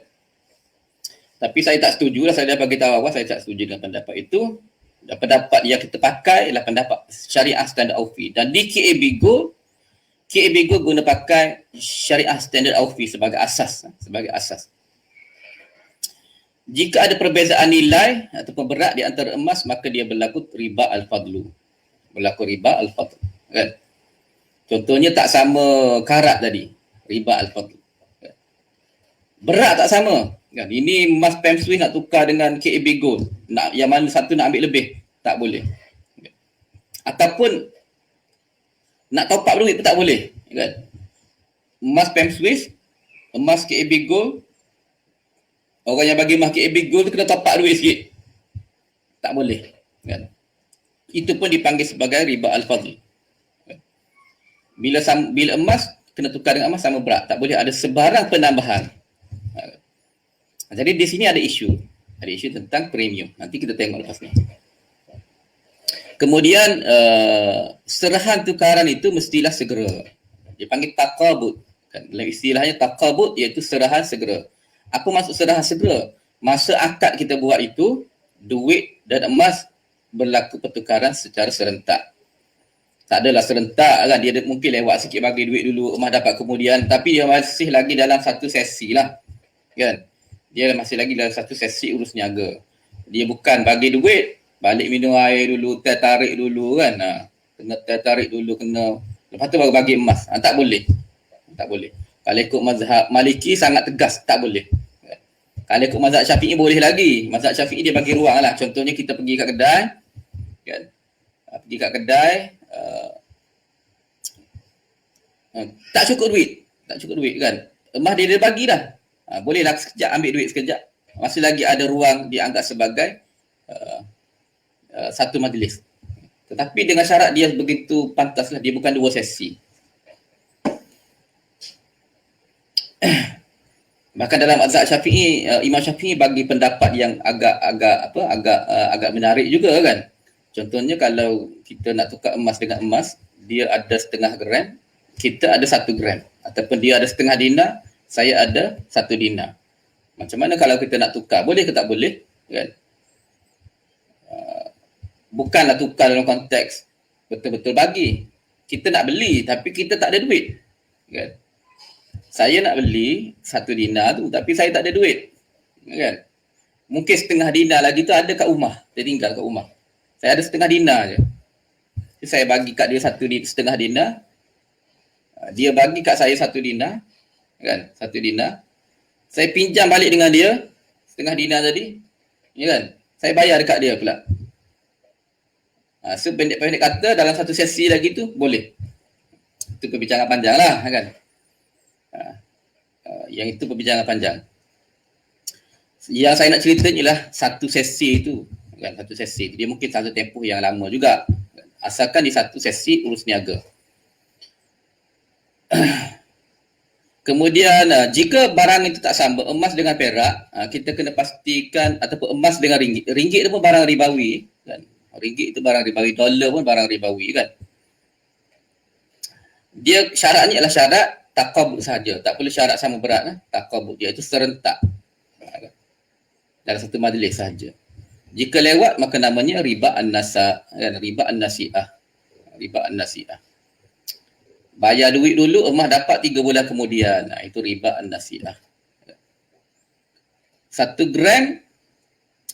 S1: Tapi saya tak setuju lah, saya dah bagi tahu awal, saya tak setuju dengan pendapat itu. Dan pendapat yang kita pakai ialah pendapat syariah standard Aufi. Dan di KAB Gold guna pakai syariah standard Aufi sebagai asas. Jika ada perbezaan nilai ataupun berat di antara emas, maka dia berlaku riba al-fadlu. Kan? Contohnya tak sama karat tadi, riba al-fadlu. Kan? Berat tak sama. Kan? Ini emas Pam Swiss nak tukar dengan KAB Gold. Yang mana satu nak ambil lebih, tak boleh. Kan? Ataupun nak top up duit pun tak boleh. Kan? Emas Pam Swiss, emas KAB Gold, orang yang bagi emas KAB Gold tu kena top up duit sikit. Tak boleh. Kan? Itu pun dipanggil sebagai riba al-fadl. Kan? Bila emas, kena tukar dengan emas sama berat. Tak boleh ada sebarang penambahan. Jadi di sini ada isu. Ada isu tentang premium. Nanti kita tengok lepas ni. Kemudian serahan tukaran itu mestilah segera. Dia panggil taqabud. Kan? Dalam istilahnya taqabud iaitu serahan segera. Apa maksud serahan segera? Masa akad kita buat itu, duit dan emas berlaku pertukaran secara serentak. Tak adalah serentak kan. Dia mungkin lewat sikit bagi duit dulu, emas dapat kemudian. Tapi dia masih lagi dalam satu sesi lah. Kan? Dia masih lagi dalam satu sesi urus niaga. Dia bukan bagi duit, balik minum air dulu, tarik dulu kan. Kena tarik dulu, kena. Lepas tu baru bagi emas. Tak boleh. Tak boleh. Kalau ikut mazhab Maliki sangat tegas, tak boleh. Kalau ikut mazhab Syafi'i boleh lagi. Mazhab Syafi'i dia bagi ruang lah. Contohnya kita pergi kat kedai, kan? Pergi kat kedai, tak cukup duit kan. Emas dia bagi dah. Bolehlah sekejap ambil duit sekejap. Masih lagi ada ruang dianggap sebagai satu majlis. Tetapi dengan syarat dia begitu pantaslah, dia bukan 2 sesi. Bahkan dalam mazhab Syafi'i, Imam Syafi'i bagi pendapat yang agak menarik juga kan. Contohnya kalau kita nak tukar emas dengan emas, dia ada setengah gram, kita ada 1 gram. Ataupun dia ada setengah dinar, saya ada 1 dinar. Macam mana kalau kita nak tukar? Boleh ke tak boleh? Kan? Bukanlah tukar dalam konteks betul-betul bagi. Kita nak beli tapi kita tak ada duit. Kan? Saya nak beli 1 dinar tu tapi saya tak ada duit. Kan? Mungkin setengah dinar lagi tu ada kat rumah. Dia tinggal kat rumah. Saya ada setengah dinar je. Jadi saya bagi kat dia setengah dinar. Dia bagi kat saya 1 dinar. Kan? 1 dinar. Saya pinjam balik dengan dia setengah dinar tadi. Ya kan? Saya bayar dekat dia pula. So pendek-pendek kata dalam satu sesi lagi tu boleh. Itu perbincangan panjang lah kan. Yang itu perbincangan panjang. Yang saya nak cerita ialah satu sesi itu kan, satu sesi dia mungkin satu tempoh yang lama juga, asalkan di satu sesi urus niaga. Kemudian jika barang itu tak sama, emas dengan perak, kita kena pastikan, ataupun emas dengan ringgit. Ringgit itu pun barang ribawi kan. Ringgit itu barang ribawi, dolar pun barang ribawi kan. Dia syaratnya adalah syarat taqabud saja, tak perlu syarat sama berat kan. Taqabud dia itu serentak dalam satu majlis saja. Jika lewat maka namanya riba an-nasa kan, riba an-nasi'ah. Riba an-nasi'ah. Bayar duit dulu, emas dapat 3 bulan kemudian. Itu riba an-nasi'ah. 1 gram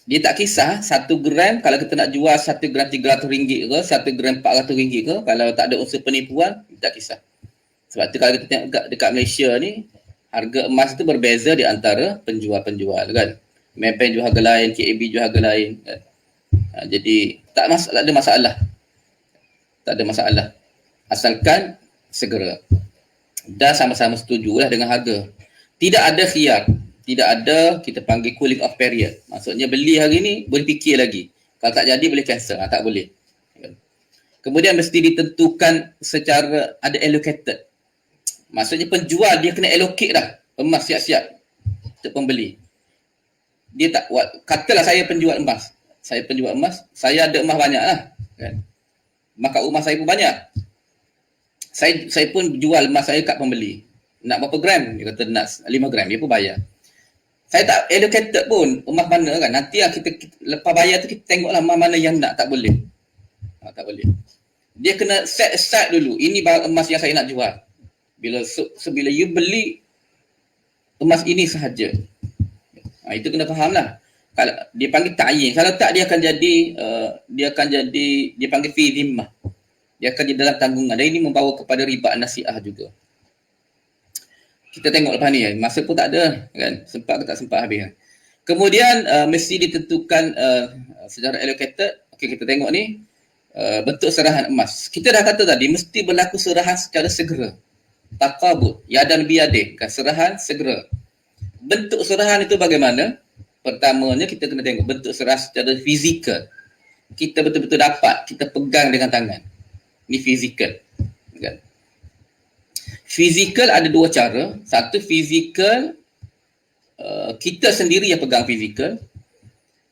S1: dia tak kisah 1 gram kalau kita nak jual 1 gram RM300 ke 1 gram RM400 ke, kalau tak ada unsur penipuan tak kisah. Sebab tu kalau kita tengok dekat Malaysia ni, harga emas tu berbeza di antara penjual-penjual kan. Maybank jual harga lain, KAB jual harga lain kan. Jadi tak ada masalah. Tak ada masalah. Asalkan segera. Dan sama-sama setujulah dengan harga. Tidak ada khiyar. Tidak ada kita panggil cooling off period. Maksudnya beli hari ni boleh fikir lagi. Kalau tak jadi boleh cancel. Tak boleh. Kemudian mesti ditentukan secara ada allocated. Maksudnya penjual dia kena allocate dah emas siap-siap untuk pembeli. Dia tak katalah saya penjual emas. Saya ada emas banyak lah kan. Maka rumah saya pun banyak. Saya pun jual emas saya kat pembeli. Nak berapa gram? Dia kata nak 5 gram. Dia pun bayar. Saya tak allocated pun emas mana kan. Nanti kita lepas bayar tu kita tengoklah emas mana yang nak. Tak boleh. Tak boleh. Dia kena set aside dulu. Ini barang emas yang saya nak jual. Bila you beli emas ini sahaja. Itu kena faham lah. Kalau dia panggil ta'yin. Kalau tak dia akan jadi dia panggil fi dhimmah. Dia akan jadi dalam tanggungan. Dan ini membawa kepada riba nasi'ah juga. Kita tengok lepas ni, masa pun tak ada kan, sempat ke tak sempat habis kan. Kemudian mesti ditentukan secara allocated. Okey, kita tengok ni bentuk serahan emas. Kita dah kata tadi mesti berlaku serahan secara segera. Taqabud, yadan biyadih, kan, serahan segera. Bentuk serahan itu bagaimana? Pertamanya kita kena tengok bentuk serahan secara fizikal. Kita betul-betul dapat, kita pegang dengan tangan. Ni fizikal. Kan? Fizikal ada 2 cara. Satu fizikal kita sendiri yang pegang fizikal,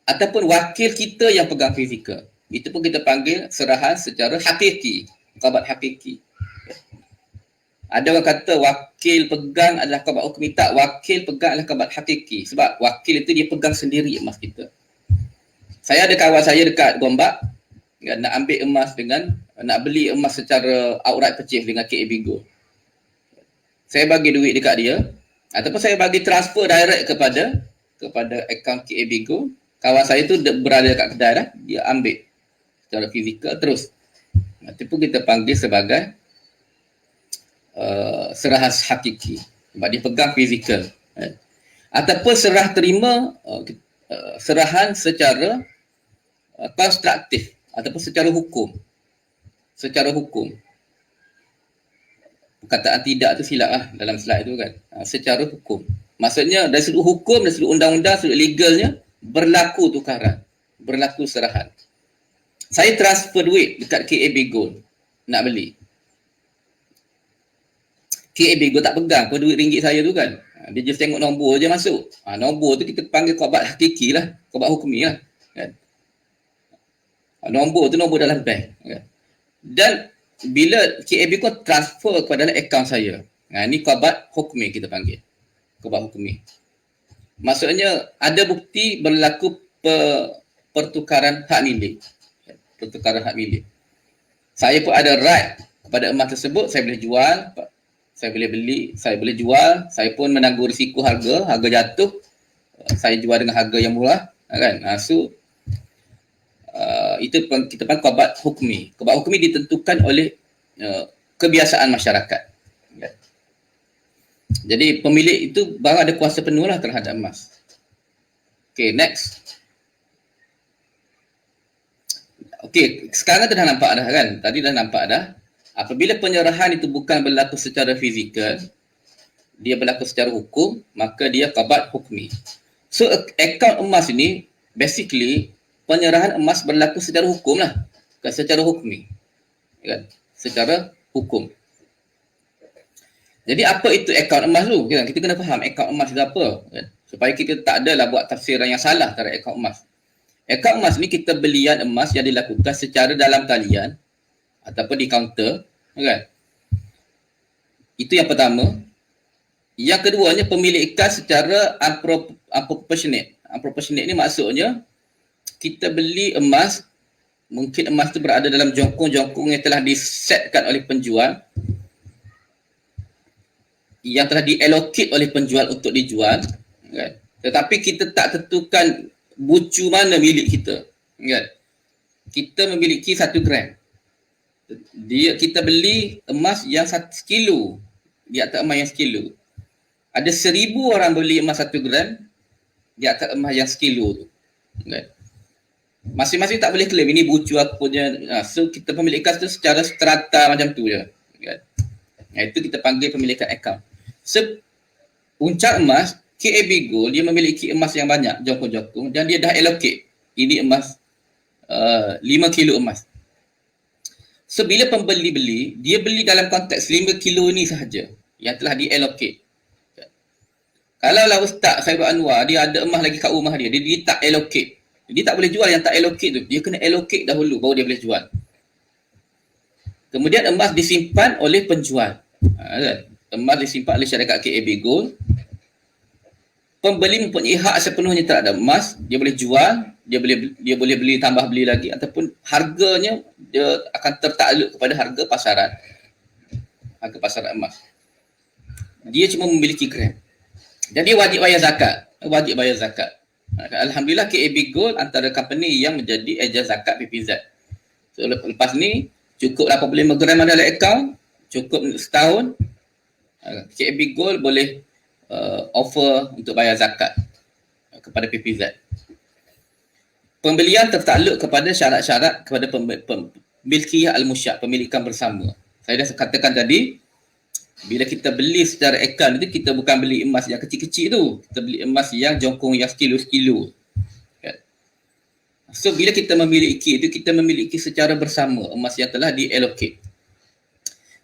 S1: ataupun wakil kita yang pegang fizikal. Itu pun kita panggil serahan secara hakiki, qabat hakiki. Ada orang kata wakil pegang adalah qabat hukmi. Tak, wakil pegang adalah qabat hakiki. Sebab wakil itu dia pegang sendiri emas kita. Saya ada kawan saya dekat Gombak, nak ambil emas nak beli emas secara outright purchase dengan KAB Gold. Saya bagi duit dekat dia, ataupun saya bagi transfer direct kepada akaun KAB Gold. Kawan saya tu berada dekat kedai dah, dia ambil secara fizikal terus. Itu pun kita panggil sebagai serahan hakiki. Sebab dia pegang fizikal. Ataupun serah terima serahan secara konstruktif ataupun secara hukum. secara hukum. Perkataan tidak tu silap lah dalam slide tu kan. Secara hukum. Maksudnya dari sudut hukum, dari sudut undang-undang, sudut legalnya, berlaku tukaran. Berlaku serahan. Saya transfer duit dekat KAB Gold nak beli. KAB Gold tak pegang pun duit ringgit saya tu kan. Dia just tengok nombor je masuk. Nombor tu kita panggil qabat hakiki lah. Qabat hukmi lah. Kan? Nombor tu nombor dalam bank. Kan? Dan bila KAB Gold transfer kepada dalam akaun saya. Ni qabat hukmi kita panggil. Qabat hukmi. Maksudnya ada bukti berlaku pertukaran hak milik. Pertukaran hak milik. Saya pun ada right kepada emas tersebut. Saya boleh jual. Saya boleh beli, saya boleh jual, saya pun menanggung risiko harga jatuh, saya jual dengan harga yang murah, kan? So itu kita panggil qabat hukmi. Qabat hukmi ditentukan oleh kebiasaan masyarakat. Kan? Jadi pemilik itu baru ada kuasa penuh lah terhadap emas. Okay, next. Okay, sekarang tu dah nampak dah kan? Tadi dah nampak dah. Apabila penyerahan itu bukan berlaku secara fizikal, dia berlaku secara hukum, maka dia qabat hukmi. So, akaun emas ini, basically, penyerahan emas berlaku secara hukum lah. Bukan secara hukmi. Kan? Secara hukum. Jadi, apa itu akaun emas tu? Kita kena faham akaun emas itu apa. Kan? Supaya kita tak adalah buat tafsiran yang salah terhadap akaun emas. Akaun emas ni kita belian emas yang dilakukan secara dalam talian ataupun di kaunter, kan? Itu yang pertama. Yang keduanya pemilikan secara unproportionate. Unproportionate ni maksudnya kita beli emas, mungkin emas tu berada dalam jongkong-jongkong yang telah disetkan oleh penjual, yang telah diallocate oleh penjual untuk dijual, kan? Tetapi kita tak tentukan bucu mana milik kita, kan? Kita memiliki 1 gram. Kita beli emas yang 1 kilo. Di atas emas yang 1 kilo. Ada 1,000 orang beli emas 1 gram di atas emas yang 1 kilo tu. Kan? Masing-masing tak boleh claim ini bucu aku punya. So kita pemilikan tu secara strata macam tu je. Kan? Itu kita panggil pemilikan akaun. So puncak emas, KAB Gold dia memiliki emas yang banyak, jongkong-jongkong, dan dia dah allocate. Ini emas 5 kilo emas. So, bila pembeli beli, dia beli dalam konteks 5 kilo ni sahaja yang telah di-allocate. Kalau lah Ustaz Khairul Anwar, dia ada emas lagi kat rumah dia tak allocate. Dia tak boleh jual yang tak allocate tu. Dia kena allocate dahulu baru dia boleh jual. Kemudian emas disimpan oleh penjual. Emas disimpan oleh syarikat KAB Gold. Pembeli mempunyai hak sepenuhnya terhadap emas. Dia boleh jual, dia boleh beli, tambah beli lagi, ataupun harganya dia akan tertakluk kepada harga pasaran. Harga pasaran emas. Dia cuma memiliki gram. Dan dia wajib bayar zakat. Wajib bayar zakat. Alhamdulillah KAB Gold antara company yang menjadi ejen zakat PPZ. So lepas ni cukup 85 gram ada dalam akaun, cukup setahun, KAB Gold boleh offer untuk bayar zakat kepada PPZ. Pembelian tertakluk kepada syarat-syarat kepada milkiyah al-musyak, pemilikan bersama. Saya dah katakan tadi, bila kita beli secara akaun itu, kita bukan beli emas yang kecil-kecil tu. Kita beli emas yang jongkong yang sekilo-sekilo. So, bila kita memiliki itu, kita memiliki secara bersama emas yang telah di-allocate.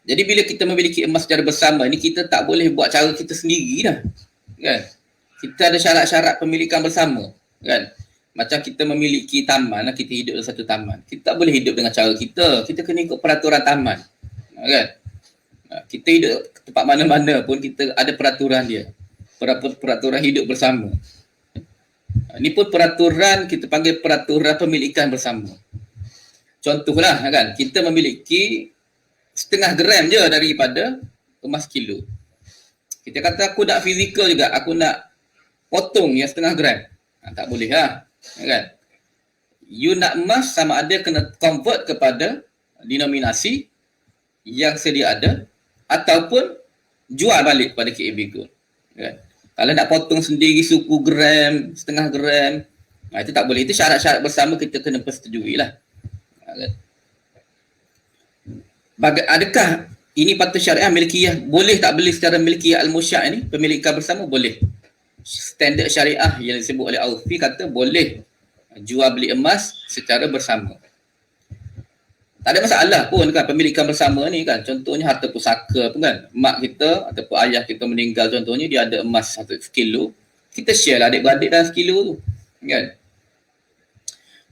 S1: Jadi, bila kita memiliki emas secara bersama ni, kita tak boleh buat cara kita sendiri dah. Kan? Kita ada syarat-syarat pemilikan bersama. Kan? Macam kita memiliki taman, kita hidup dalam satu taman. Kita tak boleh hidup dengan cara kita. Kita kena ikut peraturan taman. Kan? Kita hidup tempat mana-mana pun kita ada peraturan dia. Peraturan hidup bersama. Ini pun peraturan, kita panggil peraturan pemilikan bersama. Contohlah kan, kita memiliki setengah gram je daripada emas kilo. Kita kata aku nak fizikal juga, aku nak potong yang setengah gram. Tak boleh lah. Kan? You nak emas sama ada kena convert kepada denominasi yang sedia ada ataupun jual balik kepada KAB Gold. Kan? Kalau nak potong sendiri suku gram, setengah gram, itu tak boleh. Itu syarat-syarat bersama kita kena persetujui lah. Kan? Adakah ini patut syariah milkiyah? Boleh tak boleh secara milkiyah al-musya' ini? Pemilikan bersama boleh. Standard syariah yang disebut oleh Aufi kata boleh jual beli emas secara bersama. Tak ada masalah pun kan pemilikan bersama ni kan. Contohnya harta pusaka pun kan. Mak kita ataupun ayah kita meninggal contohnya dia ada emas 1 kilo. Kita share lah adik-beradik dalam 1 kilo tu. Kan?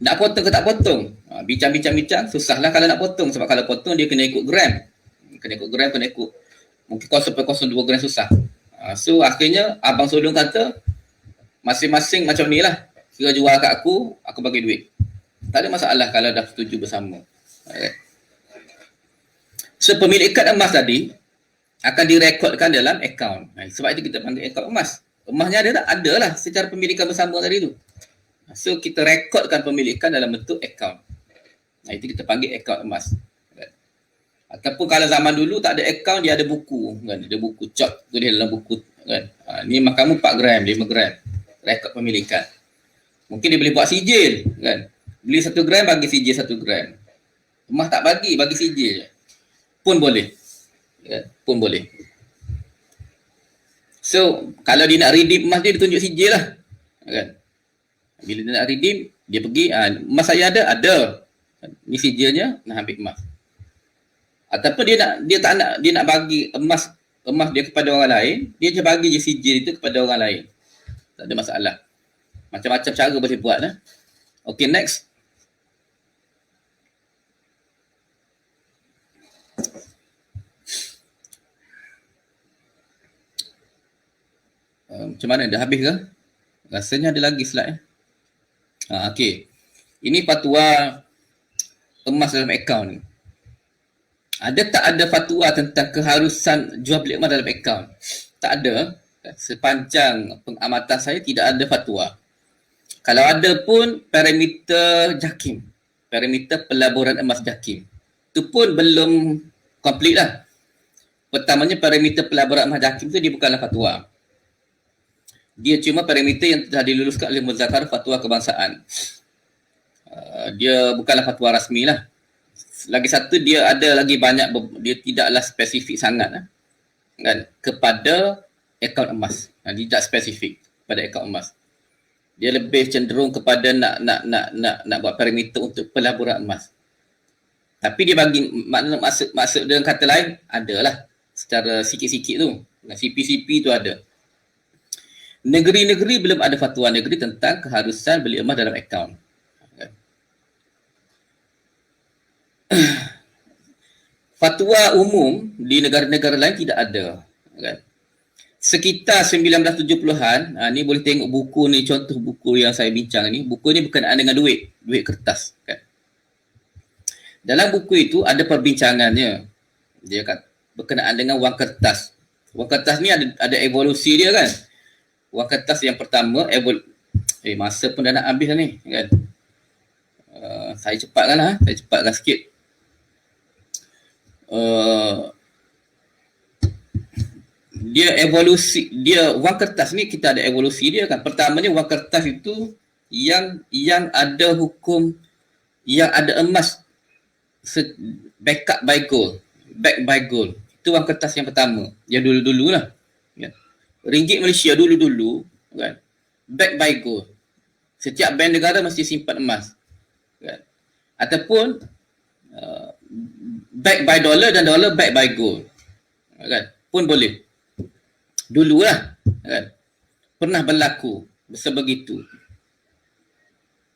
S1: Nak potong ke tak potong? Bincang-bincang susahlah kalau nak potong. Sebab kalau potong dia kena ikut gram. Kena ikut. Mungkin 0.02 gram susah. So akhirnya abang sulung kata masing-masing macam ni lah. Kira jual kat aku bagi duit. Tak ada masalah kalau dah setuju bersama. So pemilikan emas tadi akan direkodkan dalam akaun. Sebab itu kita panggil akaun emas. Emasnya ada tak? Ada lah secara pemilikan bersama tadi tu. So kita rekodkan pemilikan dalam bentuk akaun. Itu kita panggil akaun emas. Ataupun kalau zaman dulu tak ada akaun, dia ada buku kan. Ada buku cop tulis dalam buku kan. Ni emas kamu 4 gram, 5 gram. Rekod pemilikan. Mungkin dia boleh buat sijil kan. Beli 1 gram bagi sijil 1 gram. Emas tak bagi sijil je. Pun boleh. Kan? Pun boleh. So, kalau dia nak redeem emas dia tunjuk sijil lah. Kan? Bila dia nak redeem, dia pergi, emas saya ada. Ni sijilnya, nak ambil emas. Ataupun dia nak bagi emas dia kepada orang lain, dia je bagi je sijil itu kepada orang lain. Tak ada masalah. Macam-macam cara boleh buat lah. Okay, next. Macam mana? Dah habis ke? Rasanya ada lagi slide. Okay. Ini fatwa emas dalam akaun ni. Ada tak ada fatwa tentang keharusan jual beli emas dalam akaun? Tak ada. Sepanjang pengamatan saya tidak ada fatwa. Kalau ada pun parameter JAKIM. Parameter pelaburan emas JAKIM. Itu pun belum complete lah. Pertamanya parameter pelaburan emas JAKIM tu dia bukanlah fatwa. Dia cuma parameter yang telah diluluskan oleh Muzakarah Fatwa Kebangsaan. Dia bukanlah fatwa rasmi lah. Lagi satu, dia ada lagi banyak, dia tidaklah spesifik sangat kan, kepada akaun emas. Dia tak spesifik pada akaun emas. Dia lebih cenderung kepada nak buat parameter untuk pelaburan emas. Tapi dia bagi maksud dengan kata lain adalah secara sikit-sikit tu. CP-CP tu ada. Negeri-negeri belum ada fatwa negeri tentang keharusan beli emas dalam akaun. Fatwa umum di negara-negara lain tidak ada. Kan? Sekitar 1970-an, ni boleh tengok buku ni, contoh buku yang saya bincang ni. Buku ni berkenaan dengan duit kertas. Kan? Dalam buku itu ada perbincangannya. Dia kata berkenaan dengan wang kertas. Wang kertas ni ada evolusi dia kan. Wang kertas yang pertama, masa pun dah nak habis dah ni kan. Saya cepatkan lah, saya cepatkan sikit. Dia evolusi, dia wang kertas ni kita ada evolusi dia kan. Pertamanya wang kertas itu yang ada hukum, yang ada emas backed by gold. Itu wang kertas yang pertama, yang dulu-dulu lah kan. Ringgit Malaysia dulu-dulu kan, backed by gold. Setiap bank negara mesti simpan emas kan. Ataupun backed by dollar dan dollar backed by gold kan, pun boleh. Dululah kan, pernah berlaku sebegitu.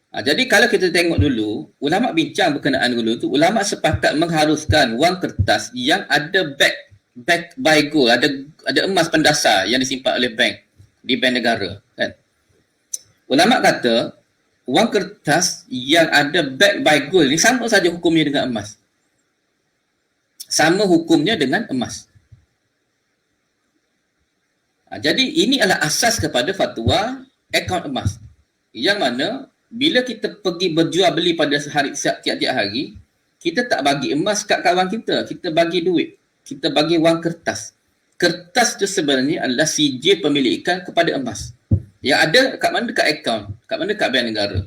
S1: Jadi kalau kita tengok dulu, ulama bincang berkenaan dulu tu, ulama sepakat mengharuskan wang kertas yang ada backed by gold, ada emas pendasar yang disimpan oleh bank di bank negara kan. Ulama kata wang kertas yang ada backed by gold ni sama saja hukumnya dengan emas. Sama hukumnya dengan emas. Jadi ini adalah asas kepada fatwa akaun emas. Yang mana bila kita pergi berjual beli pada tiap-tiap hari, kita tak bagi emas kat kawan kita, kita bagi duit. Kita bagi wang kertas. Kertas tu sebenarnya adalah sijil pemilikan kepada emas. Yang ada kat mana? Dekat akaun. Kat mana? Dekat bank negara.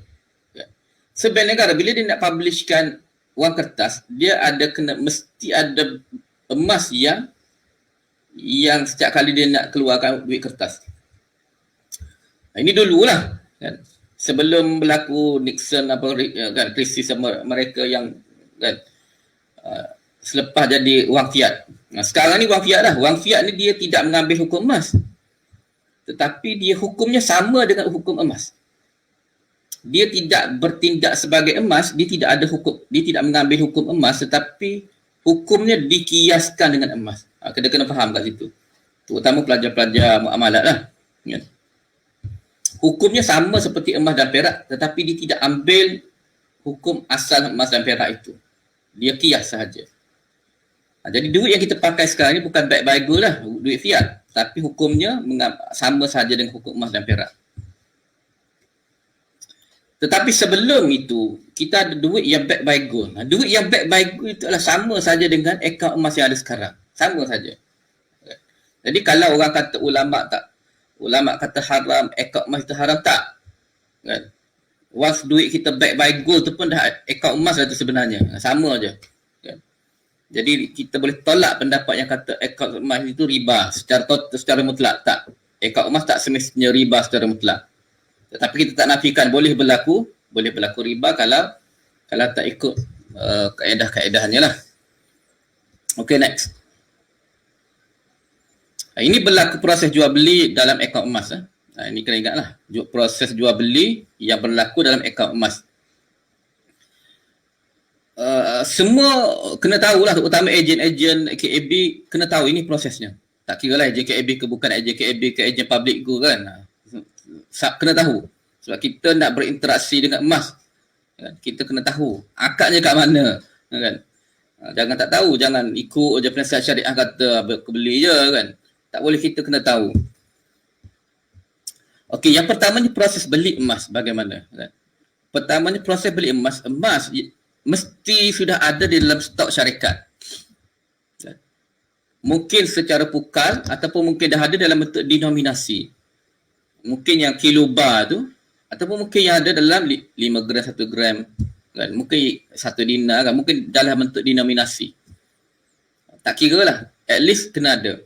S1: So bank negara bila dia nak publishkan wang kertas, dia ada mesti ada emas yang setiap kali dia nak keluarkan duit kertas. Ini dululah kan. Sebelum berlaku Nixon kan, krisis mereka yang kan selepas jadi wang fiat. Sekarang ni wang fiat dah. Wang fiat ni dia tidak mengambil hukum emas. Tetapi dia hukumnya sama dengan hukum emas. Dia tidak bertindak sebagai emas, dia tidak mengambil hukum emas, tetapi hukumnya dikiaskan dengan emas. Kita kena faham kat situ. Terutama pelajar-pelajar muamalat lah. Ya. Hukumnya sama seperti emas dan perak, tetapi dia tidak ambil hukum asal emas dan perak itu. Dia kias sahaja. Jadi duit yang kita pakai sekarang ni bukan back by gold lah, duit fiat. Tapi hukumnya sama sahaja dengan hukum emas dan perak. Tetapi sebelum itu, kita ada duit yang back by gold. Duit yang back by gold itu adalah sama saja dengan akaun emas yang ada sekarang. Sama saja. Jadi kalau orang kata ulama kata haram, akaun emas itu haram, tak. Kan? Once duit kita back by gold tu pun dah akaun emas dah tu sebenarnya. Sama aja. Kan? Jadi kita boleh tolak pendapat yang kata akaun emas itu riba secara mutlak. Tak. Akaun emas tak semestinya riba secara mutlak. Tetapi kita tak nafikan boleh berlaku riba kalau tak ikut kaedah-kaedahnya lah. Okay, next. Ini berlaku proses jual beli dalam akaun emas. Ini kena ingatlah. Proses jual beli yang berlaku dalam akaun emas. Semua kena tahulah, terutama ejen-ejen KAB kena tahu ini prosesnya. Tak kira lah ejen KAB ke bukan ejen KAB ke ejen public ke kan. Kena tahu. Sebab kita nak berinteraksi dengan emas. Kan? Kita kena tahu. Akadnya kat mana. Kan? Jangan tak tahu. Jangan ikut je penasihat syariah kata beli je kan. Tak boleh, kita kena tahu. Okey, yang pertamanya proses beli emas bagaimana. Kan? Pertamanya proses beli emas. Emas mesti sudah ada di dalam stok syarikat. Kan? Mungkin secara pukal ataupun mungkin dah ada dalam bentuk denominasi. Mungkin yang kilo bar tu ataupun mungkin yang ada dalam 5 gram, 1 gram kan, mungkin 1 dinar kan, mungkin dalam bentuk denominasi. Tak kira lah, at least kena ada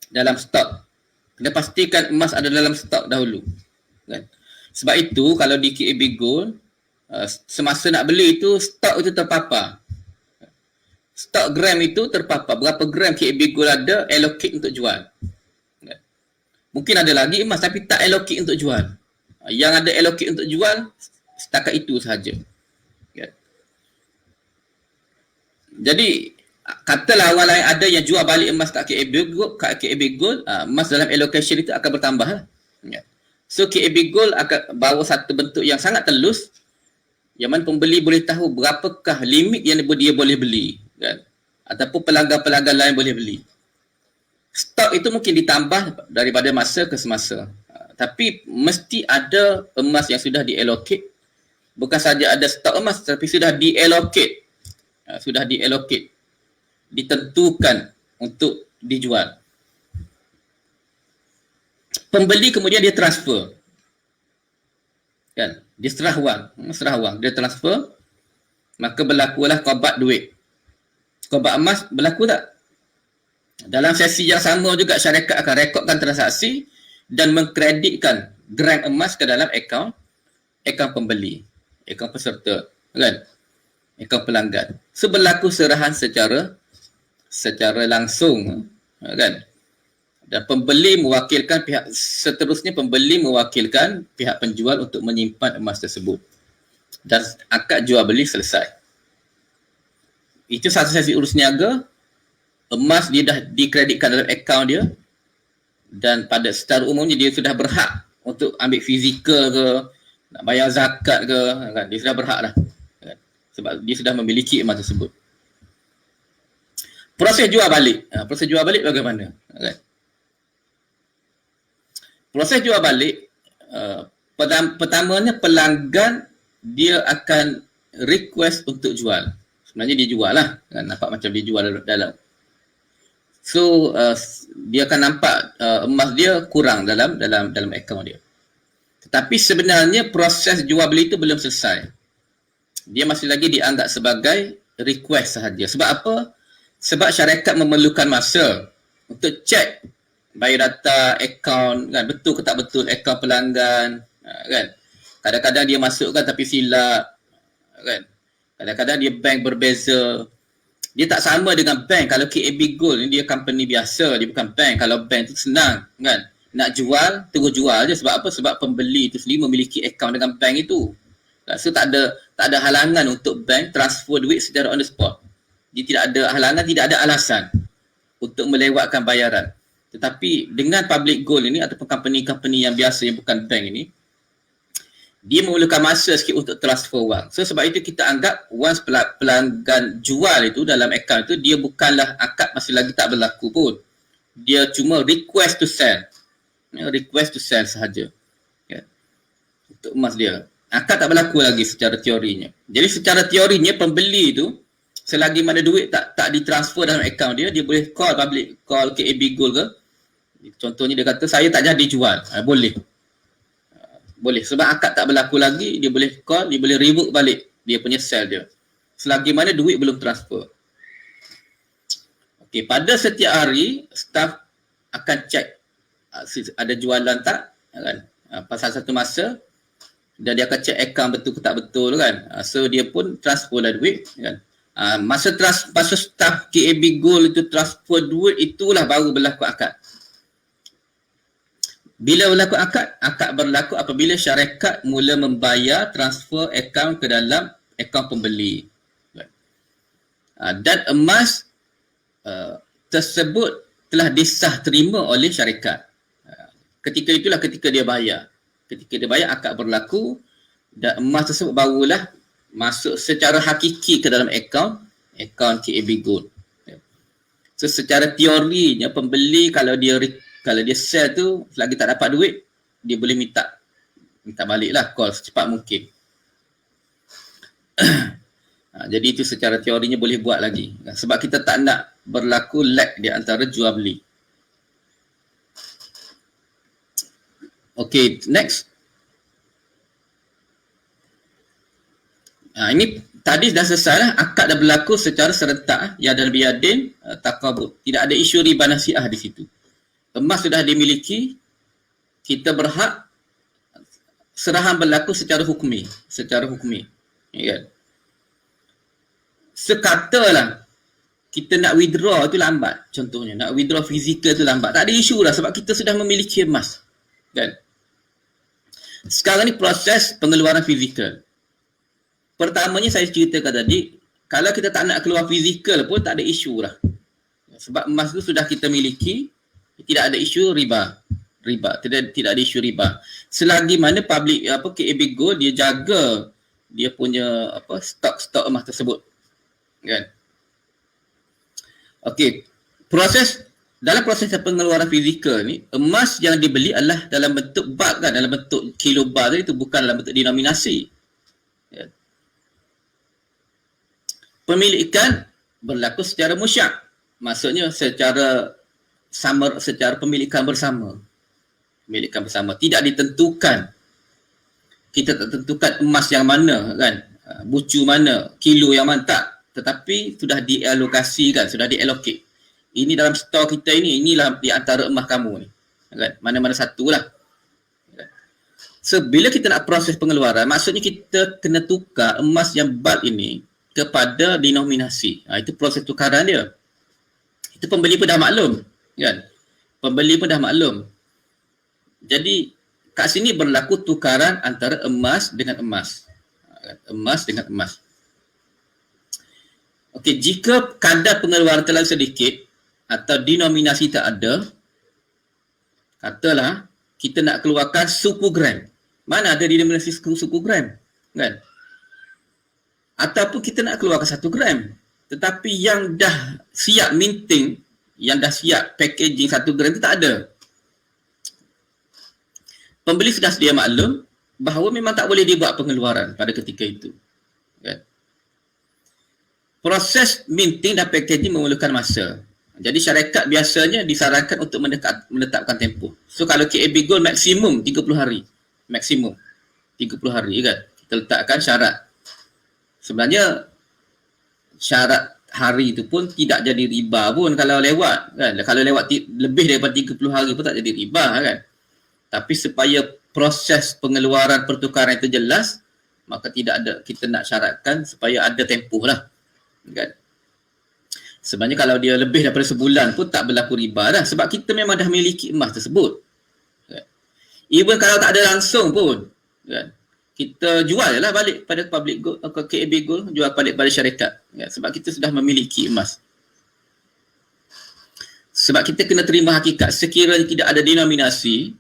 S1: dalam stok. Kena pastikan emas ada dalam stok dahulu kan. Sebab itu kalau di KAB Gold semasa nak beli itu stok itu terpapar. Stok gram itu terpapar, berapa gram KAB Gold ada allocate untuk jual. Mungkin ada lagi emas tapi tak allocate untuk jual. Yang ada allocate untuk jual setakat itu sahaja. Ya. Jadi katalah orang lain ada yang jual balik emas kat KAB Gold, emas dalam allocation itu akan bertambah. Ya. So KAB Gold akan bawa satu bentuk yang sangat telus yang mana pembeli boleh tahu berapakah limit yang dia boleh beli kan? Ataupun pelanggan-pelanggan lain boleh beli. Stok itu mungkin ditambah daripada masa ke semasa. Tapi mesti ada emas yang sudah diallocate. Bukan saja ada stok emas tapi sudah diallocate. Sudah diallocate. Ditentukan untuk dijual. Pembeli kemudian dia transfer. Kan? Dia serah wang. Dia transfer. Maka berlakulah qabat duit. Qabat emas berlaku tak? Dalam sesi yang sama juga syarikat akan rekodkan transaksi dan mengkreditkan gram emas ke dalam akaun pembeli, akaun peserta, kan? Akaun pelanggan. So berlaku serahan secara langsung, kan? Dan pembeli mewakilkan pembeli mewakilkan pihak penjual untuk menyimpan emas tersebut. Dan akad jual beli selesai. Itu satu sesi urus niaga. Emas dia dah dikreditkan dalam akaun dia dan secara umumnya dia sudah berhak untuk ambil fizikal ke, nak bayar zakat ke, kan? Dia sudah berhak dah kan? Sebab dia sudah memiliki emas tersebut. Proses jual balik bagaimana? Kan? Proses jual balik pertamanya pelanggan dia akan request untuk jual. Sebenarnya dia jual lah kan? Nampak macam dia jual dalam. So dia akan nampak emas dia kurang dalam akaun dia. Tetapi sebenarnya proses jual beli itu belum selesai. Dia masih lagi dianggap sebagai request sahaja. Sebab apa? Sebab syarikat memerlukan masa untuk cek biodata akaun, kan, betul ke tak betul akaun pelanggan, kan. Kadang-kadang dia masukkan tapi silap, kan. Kadang-kadang dia bank berbeza. Dia tak sama dengan bank. Kalau KAB Gold ni dia company biasa, dia bukan bank. Kalau bank tu senang, kan. Nak jual, terus jual je. Sebab apa? Sebab pembeli tu sendiri memiliki akaun dengan bank itu. So tak ada halangan untuk bank transfer duit secara on the spot. Dia tidak ada halangan, tidak ada alasan untuk melewatkan bayaran. Tetapi dengan public gold ini ataupun company-company yang biasa yang bukan bank ini, dia memerlukan masa sikit untuk transfer wang. So sebab itu kita anggap once pelanggan jual itu dalam akaun itu, dia bukanlah akad masih lagi tak berlaku pun. Dia cuma request to sell. Request to sell sahaja. Untuk emas dia. Akad tak berlaku lagi secara teorinya. Jadi secara teorinya pembeli tu selagi mana duit tak ditransfer dalam akaun dia, dia boleh call KAB Gold ke. Contohnya dia kata saya tak jadi jual. Boleh. Boleh. Sebab akad tak berlaku lagi, dia boleh call, dia boleh revoke balik dia punya sell dia. Selagi mana duit belum transfer. Okey, pada setiap hari staff akan cek ada jualan tak, kan. Pasal satu masa dan dia akan cek akaun betul ke tak betul, kan. So dia pun transfer lah duit, kan. Masa staff KAB Gold itu transfer duit, itulah baru berlaku akad. Bila berlaku akad? Akad berlaku apabila syarikat mula membayar transfer akaun ke dalam akaun pembeli. Dan emas tersebut telah disah terima oleh syarikat. Ketika itulah ketika dia bayar. Ketika dia bayar, akad berlaku dan emas tersebut barulah masuk secara hakiki ke dalam akaun KAB Gold. So secara teorinya pembeli kalau dia sell tu selagi tak dapat duit, dia boleh minta baliklah, call secepat mungkin. Jadi itu secara teorinya boleh buat lagi. Sebab kita tak nak berlaku lag di antara jual beli. Okay, next. Ini tadi dah selesai lah. Akad dah berlaku secara serentak. Ya dan biadin, takabut. Tidak ada isu riba nasiah di situ. Emas sudah dimiliki, kita berhak serahan berlaku secara hukmi. Ya. Sekatalah kita nak withdraw tu lambat. Contohnya, nak withdraw fizikal tu lambat. Tak ada isu lah sebab kita sudah memiliki emas. Kan? Sekarang ni proses pengeluaran fizikal. Pertamanya saya ceritakan tadi, kalau kita tak nak keluar fizikal pun tak ada isu lah. Sebab emas tu sudah kita miliki, tidak ada isu riba. Tidak ada isu riba. Selagi mana KAB Gold dia jaga dia punya stok emas tersebut. Kan? Okey. Dalam proses pengeluaran fizikal ni, emas yang dibeli adalah dalam bentuk bar, kan, dalam bentuk kilobar tadi, itu bukan dalam bentuk denominasi. Ya. Pemilikan berlaku secara musyak. Maksudnya secara pemilikan bersama. Tidak ditentukan. Kita tak tentukan emas yang mana, kan, bucu mana, kilo yang mana, tak. Tetapi sudah dialokasikan, sudah diallocate. Ini dalam stor kita inilah di antara emas kamu ni. Kan? Mana-mana satu lah. So, bila kita nak proses pengeluaran, maksudnya kita kena tukar emas yang bulk ini kepada denominasi. Itu proses tukaran dia. Itu pembeli pun dah maklum. Kan? Pembeli pun dah maklum. Jadi, kat sini berlaku tukaran antara emas dengan emas. Emas dengan emas. Okey, jika kadar pengeluaran terlalu sedikit, atau denominasi tak ada, katalah kita nak keluarkan suku gram. Mana ada denominasi suku gram, kan? Ataupun kita nak keluarkan 1 gram, tetapi yang dah siap minting, yang dah siap packaging 1 gram itu tak ada. Pembeli sudah sedia maklum bahawa memang tak boleh dibuat pengeluaran pada ketika itu, kan? Proses minting dan packaging memerlukan masa. Jadi syarikat biasanya disarankan untuk menetapkan tempoh. So kalau KAB Gold maksimum 30 hari. Maksimum 30 hari, kan. Kita letakkan syarat Sebenarnya syarat hari itu pun tidak jadi riba pun kalau lewat kan. Kalau lewat lebih daripada 30 hari pun tak jadi riba kan. Tapi supaya proses pengeluaran pertukaran itu jelas, maka tidak ada, kita nak syaratkan supaya ada tempoh lah kan. Sebenarnya kalau dia lebih daripada sebulan pun tak berlaku riba dah, sebab kita memang dah miliki emas tersebut kan. Even kalau tak ada langsung pun kan, kita jual je lah balik pada public gold atau KAB Gold, jual balik pada syarikat kan, sebab kita sudah memiliki emas. Sebab kita kena terima hakikat, sekiranya tidak ada denominasi,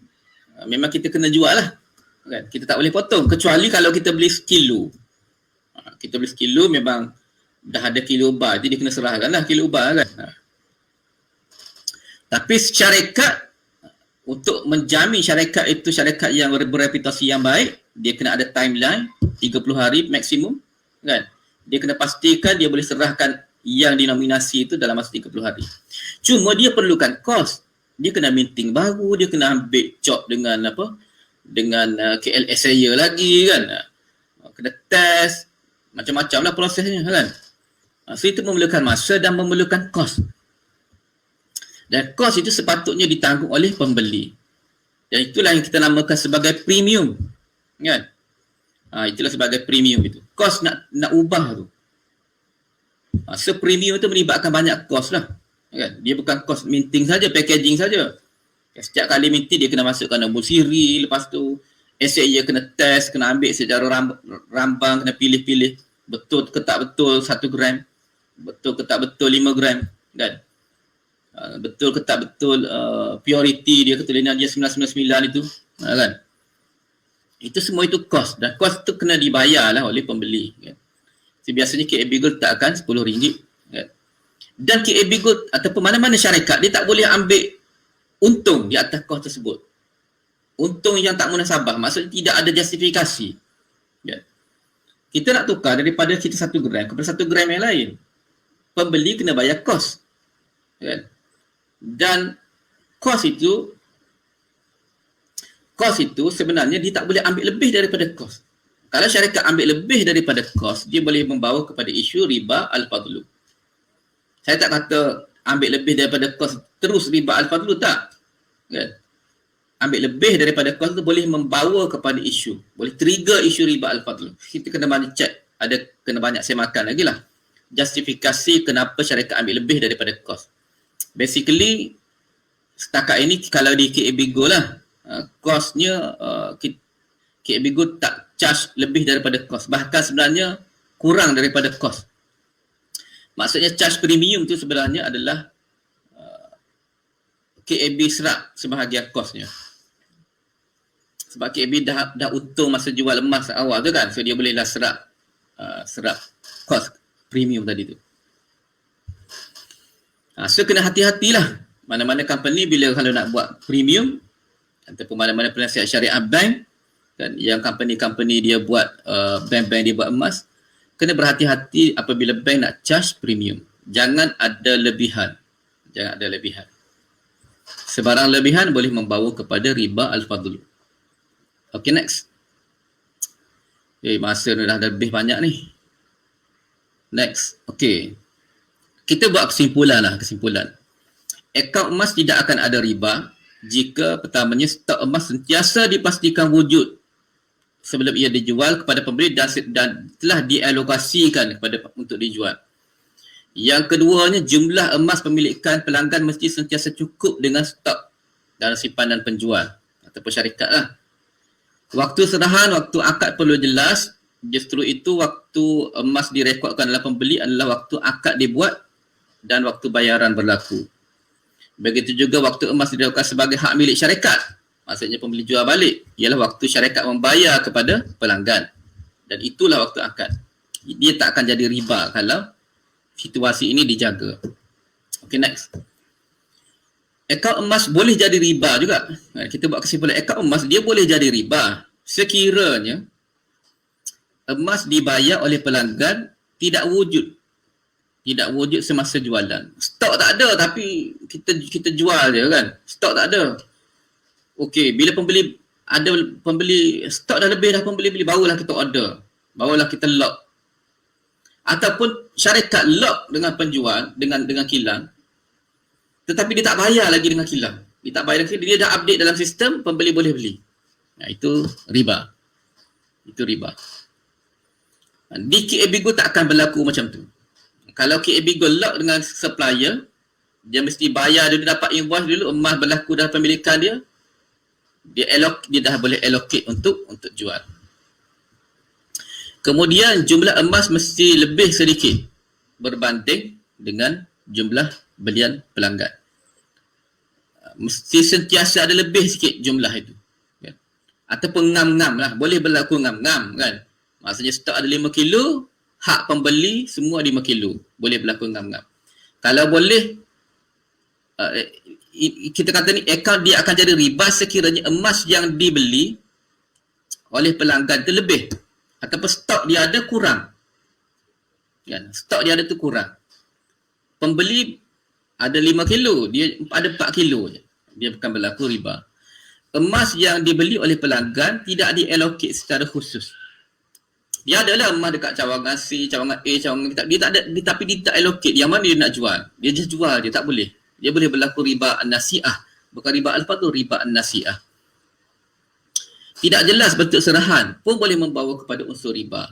S1: memang kita kena jual lah kan. Kita tak boleh potong, kecuali kalau kita beli sekilo. Kita beli sekilo memang dah ada kilo bar, jadi dia kena serahkan lah kilo bar kan. Tapi syarikat, untuk menjamin syarikat itu syarikat yang berreputasi yang baik, dia kena ada timeline 30 hari maksimum kan. Dia kena pastikan dia boleh serahkan yang dinominasi itu dalam masa 30 hari. Cuma dia perlukan kos. Dia kena minting baru, dia kena ambil job dengan apa? Dengan KLS saya lagi kan. Kena test, macam-macam lah prosesnya kan. So itu memerlukan masa dan memerlukan kos. Dan kos itu sepatutnya ditanggung oleh pembeli. Dan itulah yang kita namakan sebagai premium. Kan? Itulah sebagai premium itu. Kos nak ubah tu. So premium itu melibatkan banyak kos lah. Kan? Dia bukan kos minting saja, packaging saja. Setiap kali minting dia kena masukkan nombor siri, lepas tu SAE kena test, kena ambil secara rambang, kena pilih-pilih betul ke tak betul 1 gram, betul ke tak betul 5 gram kan. Betul ke tak betul purity dia, ketulinan dia 999 itu kan. Itu semua itu kos, dan kos itu kena dibayar lah oleh pembeli kan. So, biasanya KAB Gold letakkan RM10 kan. Dan KAB Gold ataupun mana-mana syarikat dia tak boleh ambil untung di atas kos tersebut. Untung yang tak munasabah, maksudnya tidak ada justifikasi kan. Kita nak tukar daripada kita 1 gram kepada 1 gram yang lain, pembeli kena bayar kos kan. Dan kos itu sebenarnya dia tak boleh ambil lebih daripada kos. Kalau syarikat ambil lebih daripada kos, dia boleh membawa kepada isu riba al-fadlu. Saya tak kata ambil lebih daripada kos terus riba al-fadlu, tak kan. Ambil lebih daripada kos itu boleh membawa kepada isu, boleh trigger isu riba al-fadlu. Kita kena banyak check, kena banyak semakan lagi lah justifikasi kenapa syarikat ambil lebih daripada kos. Basically setakat ini kalau di KAB Gold lah, kosnya KAB Gold tak charge lebih daripada kos, bahkan sebenarnya kurang daripada kos. Maksudnya charge premium tu sebenarnya adalah KAB serap sebahagian kosnya. Sebab KAB dah untung masa jual emas awal tu kan, so dia bolehlah serap kos premium tadi tu. So kena hati-hatilah mana-mana company bila kalau nak buat premium, ataupun mana-mana penasihat syariah bank kan, yang company dia buat bank-bank dia buat emas, kena berhati-hati apabila bank nak charge premium. Jangan ada lebihan. Sebarang lebihan boleh membawa kepada riba al-fadlu. Okay, next. Masa dah lebih banyak ni. Next. Okay. Kita buat kesimpulan. Akaun emas tidak akan ada riba jika pertamanya stok emas sentiasa dipastikan wujud sebelum ia dijual kepada pembeli dan telah dialokasikan untuk dijual. Yang keduanya, jumlah emas pemilikan pelanggan mesti sentiasa cukup dengan stok dalam simpanan penjual ataupun syarikat lah. Waktu serahan, waktu akad perlu jelas. Justru itu waktu emas direkodkan dalam pembeli adalah waktu akad dibuat dan waktu bayaran berlaku. Begitu juga waktu emas direkodkan sebagai hak milik syarikat. Maksudnya pembeli jual balik ialah waktu syarikat membayar kepada pelanggan. Dan itulah waktu akad. Dia tak akan jadi riba kalau situasi ini dijaga. Okay, next. Akaun emas boleh jadi riba juga. Kita buat kesimpulan, akaun emas dia boleh jadi riba sekiranya emas dibayar oleh pelanggan tidak wujud semasa jualan. Stok tak ada tapi kita jual je kan. Stok tak ada. Okey, bila pembeli stok dah lebih dah, pembeli beli, barulah kita order. Barulah kita lock.
S2: Ataupun syarikat lock dengan penjual, dengan kilang, tetapi dia tak bayar lagi dengan kilang. Dia tak bayar lagi, dia dah update dalam sistem, pembeli boleh beli. Itu riba. Itu riba. Di KAB Gold tak akan berlaku macam tu. Kalau KAB Gold lock dengan supplier, dia mesti bayar dulu, dapat invoice dulu, emas berlaku dalam pemilikan dia, dia dah boleh allocate untuk jual. Kemudian jumlah emas mesti lebih sedikit berbanding dengan jumlah belian pelanggan. Mesti sentiasa ada lebih sikit jumlah itu. Kan? Ataupun ngam-ngam lah. Boleh berlaku ngam-ngam kan. Maksudnya stok ada 5 kilo, hak pembeli semua 5 kilo. Boleh berlaku ngam-ngam. Kalau boleh, kita kata ni akaun dia akan jadi riba sekiranya emas yang dibeli oleh pelanggan itu lebih. Ataupun stok dia ada kurang. Kan? Stok dia ada tu kurang. Pembeli ada 5 kilo, dia ada 4 kilo je. Dia bukan berlaku riba. Emas yang dibeli oleh pelanggan tidak diallocate secara khusus. Dia adalah emas dekat cawangan C, cawangan A, cawangan B. Dia tak ada, tapi dia tak allocate. Yang mana dia nak jual? Dia just jual, dia tak boleh. Dia boleh berlaku riba an-nasi'ah. Bukan riba alfa tu, riba an-nasi'ah. Tidak jelas bentuk serahan pun boleh membawa kepada unsur riba.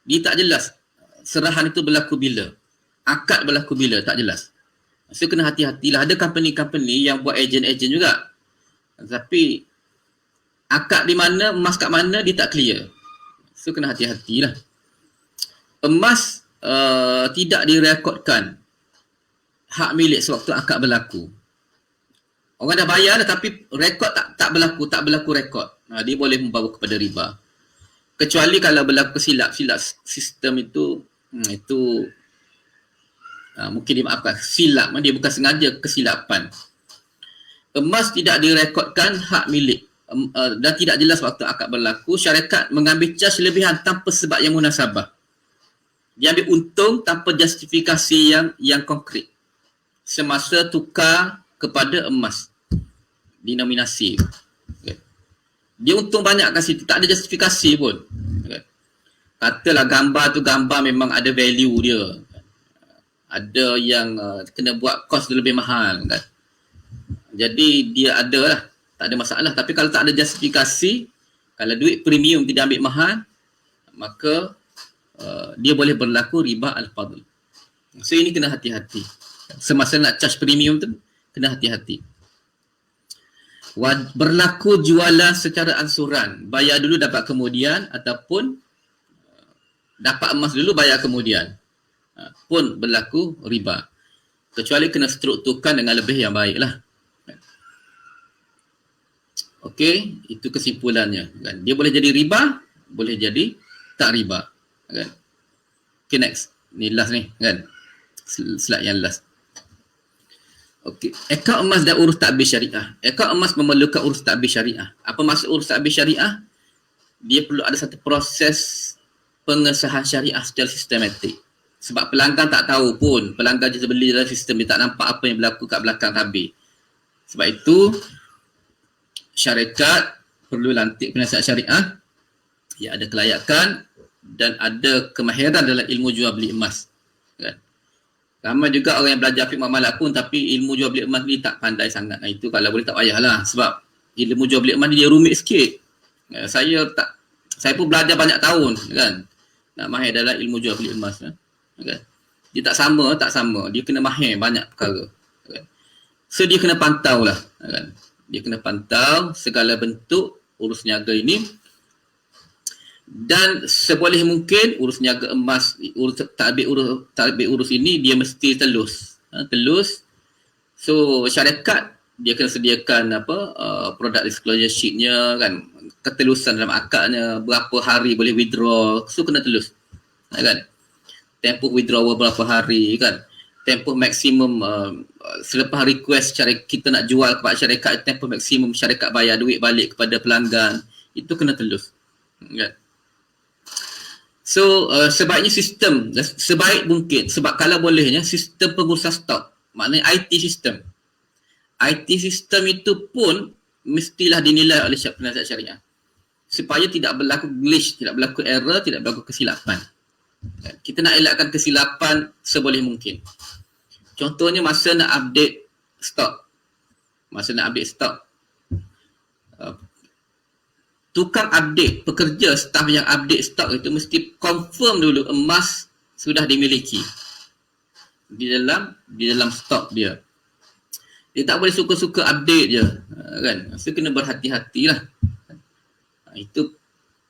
S2: Dia tak jelas serahan itu berlaku bila. Akad berlaku bila, tak jelas. So kena hati-hatilah. Ada company-company yang buat ejen-ejen juga. Tapi akad di mana, emas kat mana, dia tak clear. So kena hati-hatilah. Emas tidak direkodkan hak milik sewaktu akad berlaku. Orang dah bayar dah, tapi rekod tak berlaku rekod. Dia boleh membawa kepada riba. Kecuali kalau berlaku silap sistem itu mungkin dimaafkan. Silap, dia bukan sengaja kesilapan. Emas tidak direkodkan hak milik dan tidak jelas waktu akad berlaku. Syarikat mengambil cas lebihan tanpa sebab yang munasabah. Dia ambil untung tanpa justifikasi yang konkret semasa tukar kepada emas denominasi. Okay. Dia untung banyak kat situ, tak ada justifikasi pun. Okay. Katalah gambar tu gambar memang ada value dia. Ada yang kena buat kos lebih mahal kan. Jadi dia ada lah, tak ada masalah. Tapi kalau tak ada justifikasi, kalau duit premium tidak ambil mahal, maka dia boleh berlaku riba al-fadl. So ini kena hati-hati. Semasa nak charge premium tu, kena hati-hati. Berlaku jualan secara ansuran. Bayar dulu dapat kemudian, ataupun dapat emas dulu bayar kemudian. Pun berlaku riba. Kecuali kena strukturkan dengan lebih yang baik lah. Okey, itu kesimpulannya. Kan? Dia boleh jadi riba, boleh jadi tak riba. Kan? Okay, next. Ni last ni kan. Slide yang last. Okey, akaun emas dan urus takbir syariah. Akaun emas memerlukan urus takbir syariah. Apa maksud urus takbir syariah? Dia perlu ada satu proses pengesahan syariah secara sistematik. Sebab pelanggan tak tahu pun. Pelanggan je beli dalam sistem, dia tak nampak apa yang berlaku kat belakang tabir. Sebab itu, syarikat perlu lantik penasihat syariah yang ada kelayakan dan ada kemahiran dalam ilmu jual beli emas. Kan? Ramai juga orang yang belajar fiqh muamalah pun tapi ilmu jual beli emas ni tak pandai sangat. Itu kalau boleh tak payahlah sebab ilmu jual beli emas ni dia rumit sikit. Saya pun belajar banyak tahun kan. Nak mahir dalam ilmu jual beli emas kan. Dia tak sama. Dia kena mahir banyak perkara. Kan? So dia kena pantau lah kan. Dia kena pantau segala bentuk urus niaga ini. Dan seboleh mungkin urus niaga emas, tadbir urus ini dia mesti telus. Telus. So syarikat dia kena sediakan product disclosure sheet-nya kan, ketelusan dalam akadnya, berapa hari boleh withdraw. So kena telus. Kan? Tempoh withdrawal berapa hari kan. Tempoh maksimum selepas request kita nak jual kepada syarikat, tempoh maksimum syarikat bayar duit balik kepada pelanggan, itu kena telus. Kan? So sebaiknya sistem sebaik mungkin, sebab kalau bolehnya sistem pengurusan stok, maknanya IT system itu pun mestilah dinilai oleh penasihat syariah supaya tidak berlaku glitch, tidak berlaku error, tidak berlaku kesilapan. Kita nak elakkan kesilapan seboleh mungkin. Contohnya masa nak update stok. Tukang update, pekerja, staf yang update stok itu mesti confirm dulu emas sudah dimiliki di dalam stok dia. Dia tak boleh suka-suka update je, kan? So kena berhati-hatilah. Itu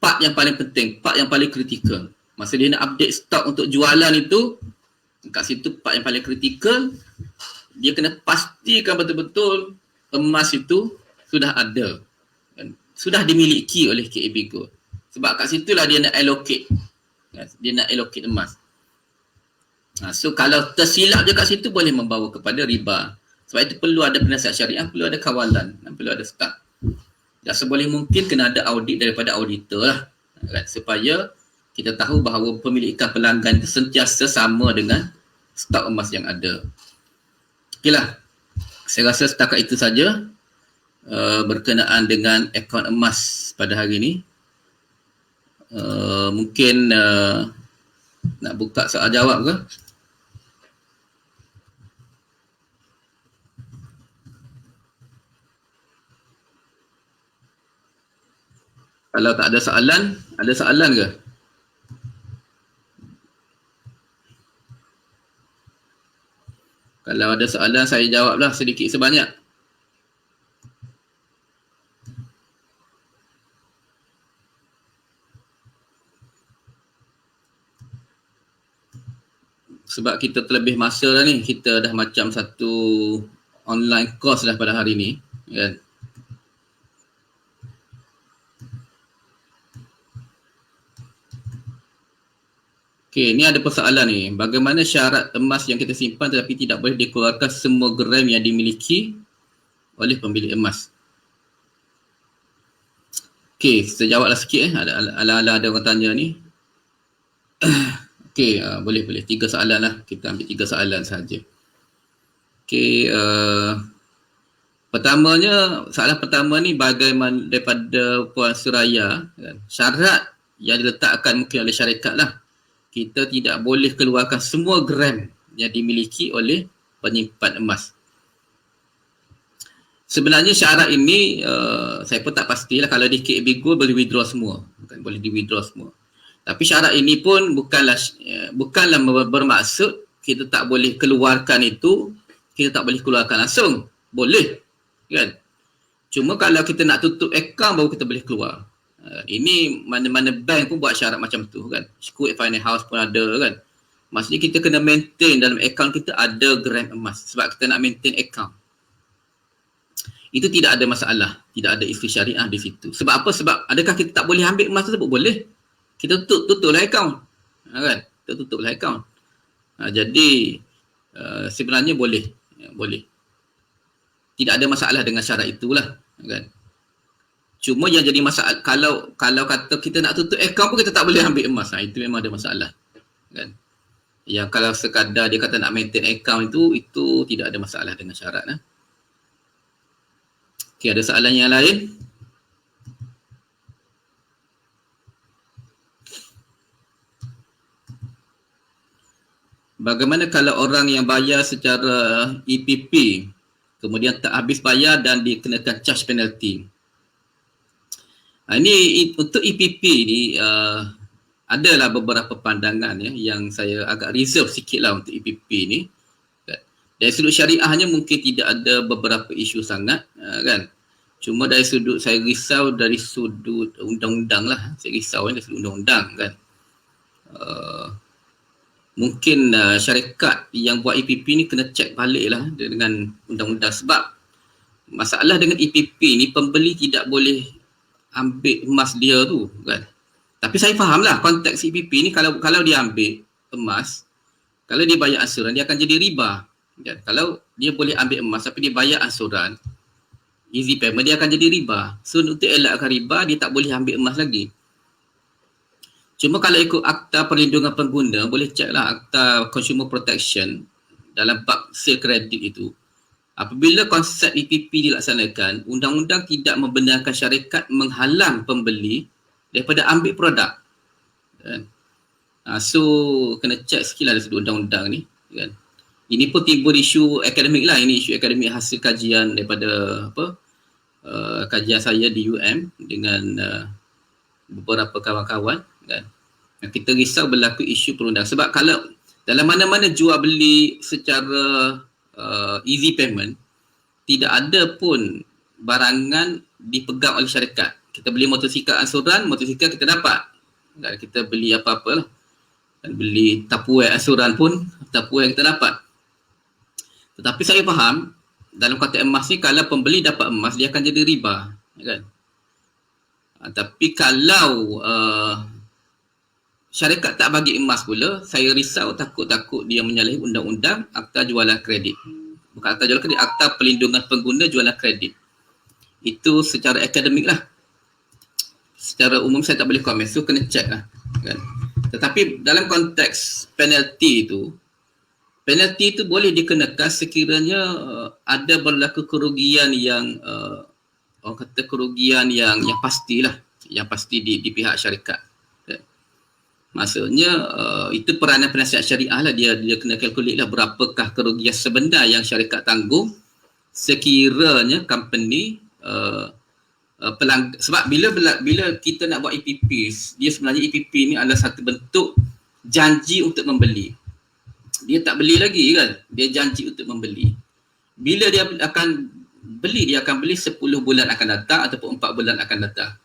S2: part yang paling penting, part yang paling kritikal. Masa dia nak update stok untuk jualan itu, kat situ part yang paling kritikal. Dia kena pastikan betul-betul emas itu sudah ada, sudah dimiliki oleh KAB Gold. Sebab kat situlah dia nak allocate. Dia nak allocate emas. So kalau tersilap je kat situ boleh membawa kepada riba. Sebab itu perlu ada penasihat syariah, perlu ada kawalan, dan perlu ada staf. Dan seboleh mungkin kena ada audit daripada auditor lah. Supaya kita tahu bahawa pemilikan pelanggan itu sentiasa sama dengan stok emas yang ada. Okeylah. Saya rasa setakat itu saja berkenaan dengan akaun emas pada hari ini. Mungkin nak buka soal jawab ke? Kalau tak ada soalan ke? Kalau ada soalan saya jawablah sedikit sebanyak. Sebab kita terlebih masa dah ni, kita dah macam satu online course dah pada hari ni, kan? Okey, ni ada persoalan ni. Bagaimana syarat emas yang kita simpan tetapi tidak boleh dikeluarkan semua gram yang dimiliki oleh pemilik emas? Okey, saya jawablah sikit. Ala-ala ada orang tanya ni. Okey, boleh. 3 soalan lah. Kita ambil 3 soalan sahaja. Okey, soalan pertama ni bagaimana daripada Puan Suraya, kan? Syarat yang diletakkan mungkin oleh syarikat lah. Kita tidak boleh keluarkan semua gram yang dimiliki oleh penyimpan emas. Sebenarnya syarat ini saya pun tak pastilah. Kalau di KAB Gold boleh withdraw semua, bukan boleh di withdraw semua. Tapi syarat ini pun bukanlah bermaksud kita tak boleh keluarkan itu, kita tak boleh keluarkan langsung. Boleh, kan? Cuma kalau kita nak tutup akaun baru kita boleh keluar. Ini mana-mana bank pun buat syarat macam tu, kan? Square Finance House pun ada, kan? Maksudnya kita kena maintain dalam akaun kita ada gram emas sebab kita nak maintain akaun. Itu tidak ada masalah, tidak ada isu syariah di situ. Sebab apa? Sebab adakah kita tak boleh ambil emas tersebut? Boleh. Kita tutuplah akaun, kan? Kita tutuplah akaun. Jadi sebenarnya boleh, boleh. Tidak ada masalah dengan syarat itulah, kan? Cuma yang jadi masalah kalau kata kita nak tutup akaun pun kita tak boleh ambil emas. Itu memang ada masalah, kan? Yang kalau sekadar dia kata nak maintain akaun itu tidak ada masalah dengan syarat. Okey, ada soalan yang lain? Bagaimana kalau orang yang bayar secara EPP kemudian tak habis bayar dan dikenakan charge penalty? Ini untuk EPP ni adalah beberapa pandangan yang saya agak reserve sikit lah untuk EPP ni. Dari sudut syariahnya mungkin tidak ada beberapa isu sangat, kan? Cuma dari sudut saya risau dari sudut undang-undang lah. Saya risau dari sudut undang-undang, kan? Mungkin syarikat yang buat EPP ni kena cek balik lah dengan undang-undang. Sebab masalah dengan EPP ni pembeli tidak boleh ambil emas dia tu, kan? Tapi saya faham lah konteks EPP ni kalau dia ambil emas, kalau dia bayar ansuran dia akan jadi riba, kan? Kalau dia boleh ambil emas tapi dia bayar ansuran easy payment, dia akan jadi riba. So untuk elakkan riba dia tak boleh ambil emas lagi. Cuma kalau ikut Akta Perlindungan Pengguna, boleh cek lah Akta Consumer Protection dalam bab sale kredit itu. Apabila konsep EPP dilaksanakan, undang-undang tidak membenarkan syarikat menghalang pembeli daripada ambil produk. So kena check sikit lah dari sudut undang-undang ni kan. Ini pun timbul isu akademik lah, ini isu akademik hasil kajian daripada kajian saya di UM dengan beberapa kawan-kawan kan. Kita risau berlaku isu perundang sebab kalau dalam mana-mana jual beli secara easy payment, tidak ada pun barangan dipegang oleh syarikat. Kita beli motosikal ansuran, motosikal kita dapat. Dan kita beli apa-apa lah. Dan beli tapuai ansuran pun, tapuai kita dapat. Tetapi saya faham, dalam konteks emas ni, kalau pembeli dapat emas, dia akan jadi riba. Kan? Tapi kalau syarikat tak bagi emas pula, saya risau takut-takut dia menyalahi undang-undang Akta Jualan Kredit. Bukan Akta Jualan Kredit, Akta Perlindungan Pengguna Jualan Kredit. Itu secara akademik lah. Secara umum saya tak boleh komen, so kena check lah. Kan? Tetapi dalam konteks penalti itu boleh dikenakan sekiranya ada berlaku kerugian yang orang kata kerugian yang pastilah, yang pasti di pihak syarikat. Maksudnya itu peranan penasihat syariah lah, dia kena kalkulate lah berapakah kerugian sebenar yang syarikat tanggung sekiranya company sebab bila kita nak buat EPP, dia sebenarnya EPP ni adalah satu bentuk janji untuk membeli. Dia tak beli lagi kan, dia janji untuk membeli. Bila dia akan beli 10 bulan akan datang ataupun 4 bulan akan datang.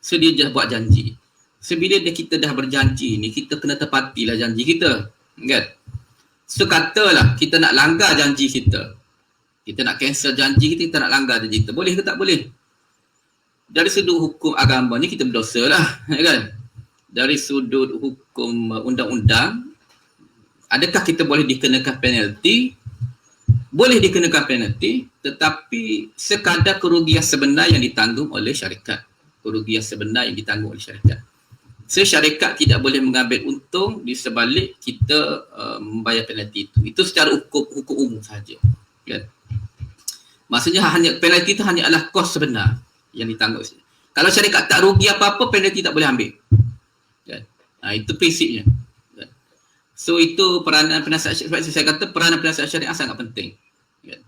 S2: So dia dah buat janji. So bila kita dah berjanji ni, kita kena tepatilah janji kita kan. So katalah kita nak langgar janji kita, kita nak cancel janji kita, kita nak langgar janji kita, boleh ke tak boleh? Dari sudut hukum agama ni kita berdosa lah kan. Dari sudut hukum undang-undang, adakah kita boleh dikenakan penalti? Boleh dikenakan penalti, tetapi sekadar kerugian sebenar yang ditanggung oleh syarikat. Kerugian sebenar yang ditanggung oleh syarikat. So syarikat tidak boleh mengambil untung di sebalik kita membayar penalti itu. Itu secara hukum umum sahaja. Kan? Maksudnya hanya penalti itu hanya adalah kos sebenar yang ditanggung. Kalau syarikat tak rugi apa-apa, penalti tak boleh ambil. Kan? Itu prinsipnya. Kan? So itu peranan penasihat syariah. Sebab saya kata peranan penasihat syariah sangat penting. Kan?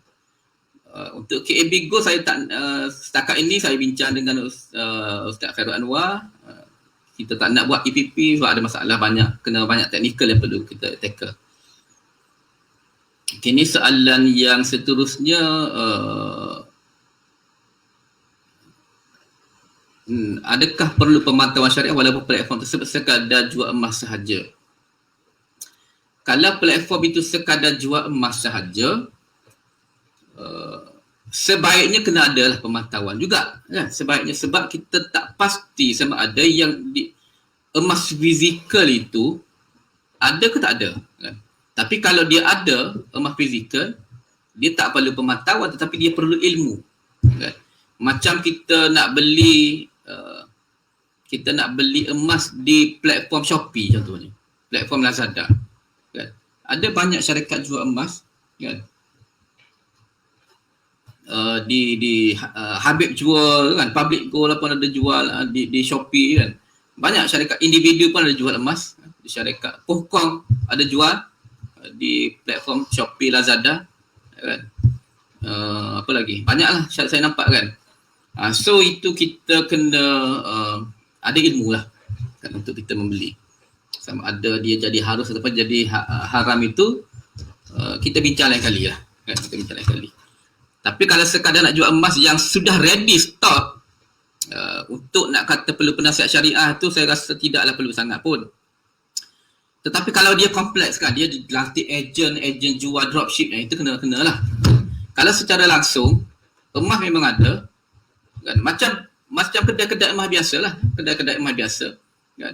S2: Untuk KAB Go saya tak setakat ini saya bincang dengan Ustaz Khairul Anwar. Kita tak nak buat EPP sebab ada masalah banyak, kena banyak teknikal yang perlu kita tackle. Kini soalan yang seterusnya, adakah perlu pemantauan syariah walaupun platform tersebut sekadar jual emas sahaja? Kalau platform itu sekadar jual emas sahaja, sebaiknya kena adalah pemantauan juga kan? Sebaiknya, sebab kita tak pasti sama ada yang emas fizikal itu ada ke tak ada kan? Tapi kalau dia ada emas fizikal, dia tak perlu pemantauan tetapi dia perlu ilmu kan? Macam kita nak beli emas di platform Shopee contohnya, platform Lazada kan? Ada banyak syarikat jual emas kan? Habib jual kan, Public Gold pun ada jual di Shopee kan. Banyak syarikat individu pun ada jual emas, di syarikat Pohkong ada jual di platform Shopee, Lazada kan. Apa lagi? Banyaklah saya nampak kan. So itu kita kena ada ilmu lah kan, untuk kita membeli. Sama ada dia jadi harus ataupun jadi haram itu kita bincang lain kali lah kan, kita bincang lain kali. Tapi kalau sekadar nak jual emas yang sudah ready stock, untuk nak kata perlu penasihat syariah tu saya rasa tidaklah perlu sangat pun. Tetapi kalau dia kompleks kan, dia dilantik ejen jual dropship, itu kena lah. Kalau secara langsung, emas memang ada kan, macam kedai-kedai emas biasa lah, kedai-kedai emas biasa kan.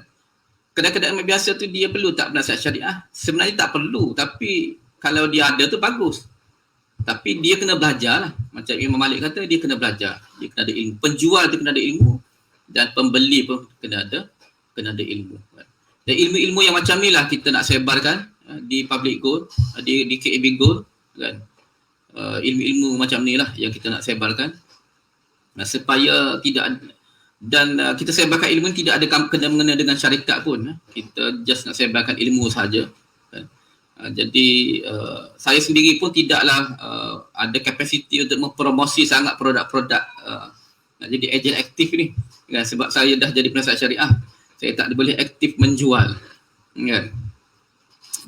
S2: Kedai-kedai emas biasa tu dia perlu tak penasihat syariah? Sebenarnya tak perlu, tapi kalau dia ada tu bagus. Tapi dia kena belajar lah. Macam Imam Malik kata, dia kena belajar. Dia kena ada ilmu. Penjual tu kena ada ilmu. Dan pembeli pun kena ada ilmu. Dan ilmu-ilmu yang macam ni lah kita nak sebarkan di Public Gold, di KAB Gold kan. Ilmu-ilmu macam ni lah yang kita nak sebarkan. Supaya tidak Dan kita sebarkan ilmu tidak ada kena-mengena dengan syarikat pun. Kita just nak sebarkan ilmu saja. Jadi saya sendiri pun tidaklah ada kapasiti untuk mempromosi sangat produk-produk nak jadi ejen aktif ni kan, sebab saya dah jadi penasihat syariah, saya tak boleh aktif menjual kan.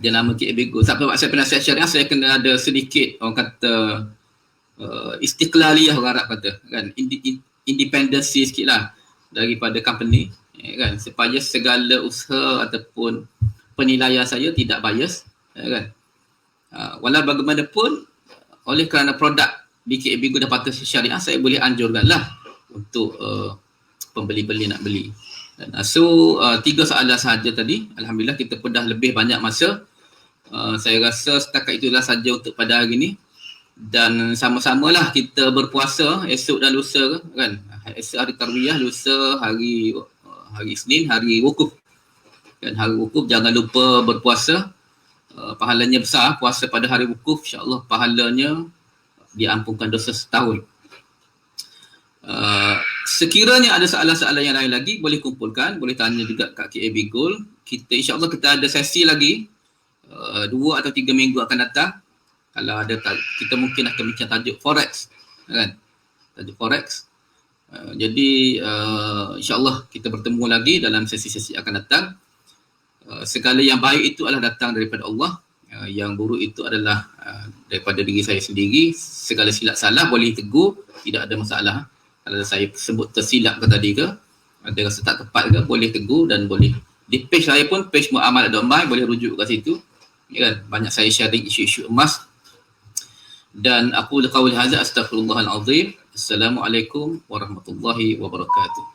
S2: Dia nama KAB Gold. Sebab saya penasihat syariah, saya kena ada sedikit orang kata istiqlaliyah, orang Arab kata kan, independensi sikit lah daripada company kan, supaya segala usaha ataupun penilaian saya tidak bias kan. Walau bagaimanapun, oleh kerana produk BKAB Gold dah patut syariah, saya boleh anjurkanlah untuk pembeli-beli nak beli. So 3 soalan sahaja tadi. Alhamdulillah kita pun dah lebih banyak masa. Saya rasa setakat itulah saja untuk pada hari ini. Dan sama-samalah kita berpuasa esok dan lusa kan. Esok hari Tarwiyah, lusa hari Isnin, hari wukuf. Kan, hari wukuf jangan lupa berpuasa. Pahalanya besar, puasa pada hari wukuf, insya-Allah pahalanya diampunkan dosa setahun. Sekiranya ada soalan-soalan yang lain lagi, boleh kumpulkan, boleh tanya juga kat KAB Gold. Kita insya-Allah kita ada sesi lagi 2 atau 3 minggu akan datang. Kalau ada kita mungkin akan bincang tajuk forex kan, tajuk forex. Jadi insya-Allah kita bertemu lagi dalam sesi-sesi akan datang. Segala yang baik itu adalah datang daripada Allah, yang buruk itu adalah daripada diri saya sendiri. Segala silap salah boleh tegur, tidak ada masalah. Kalau saya sebut tersilap ke tadi ke, ada rasa tak tepat ke, boleh tegur dan boleh di page saya pun, page Muamalat.my, boleh rujuk kat situ ya kan. Banyak saya sharing isu-isu emas. Dan aku qauli hadza, astaghfirullahalazim. Assalamualaikum warahmatullahi wabarakatuh.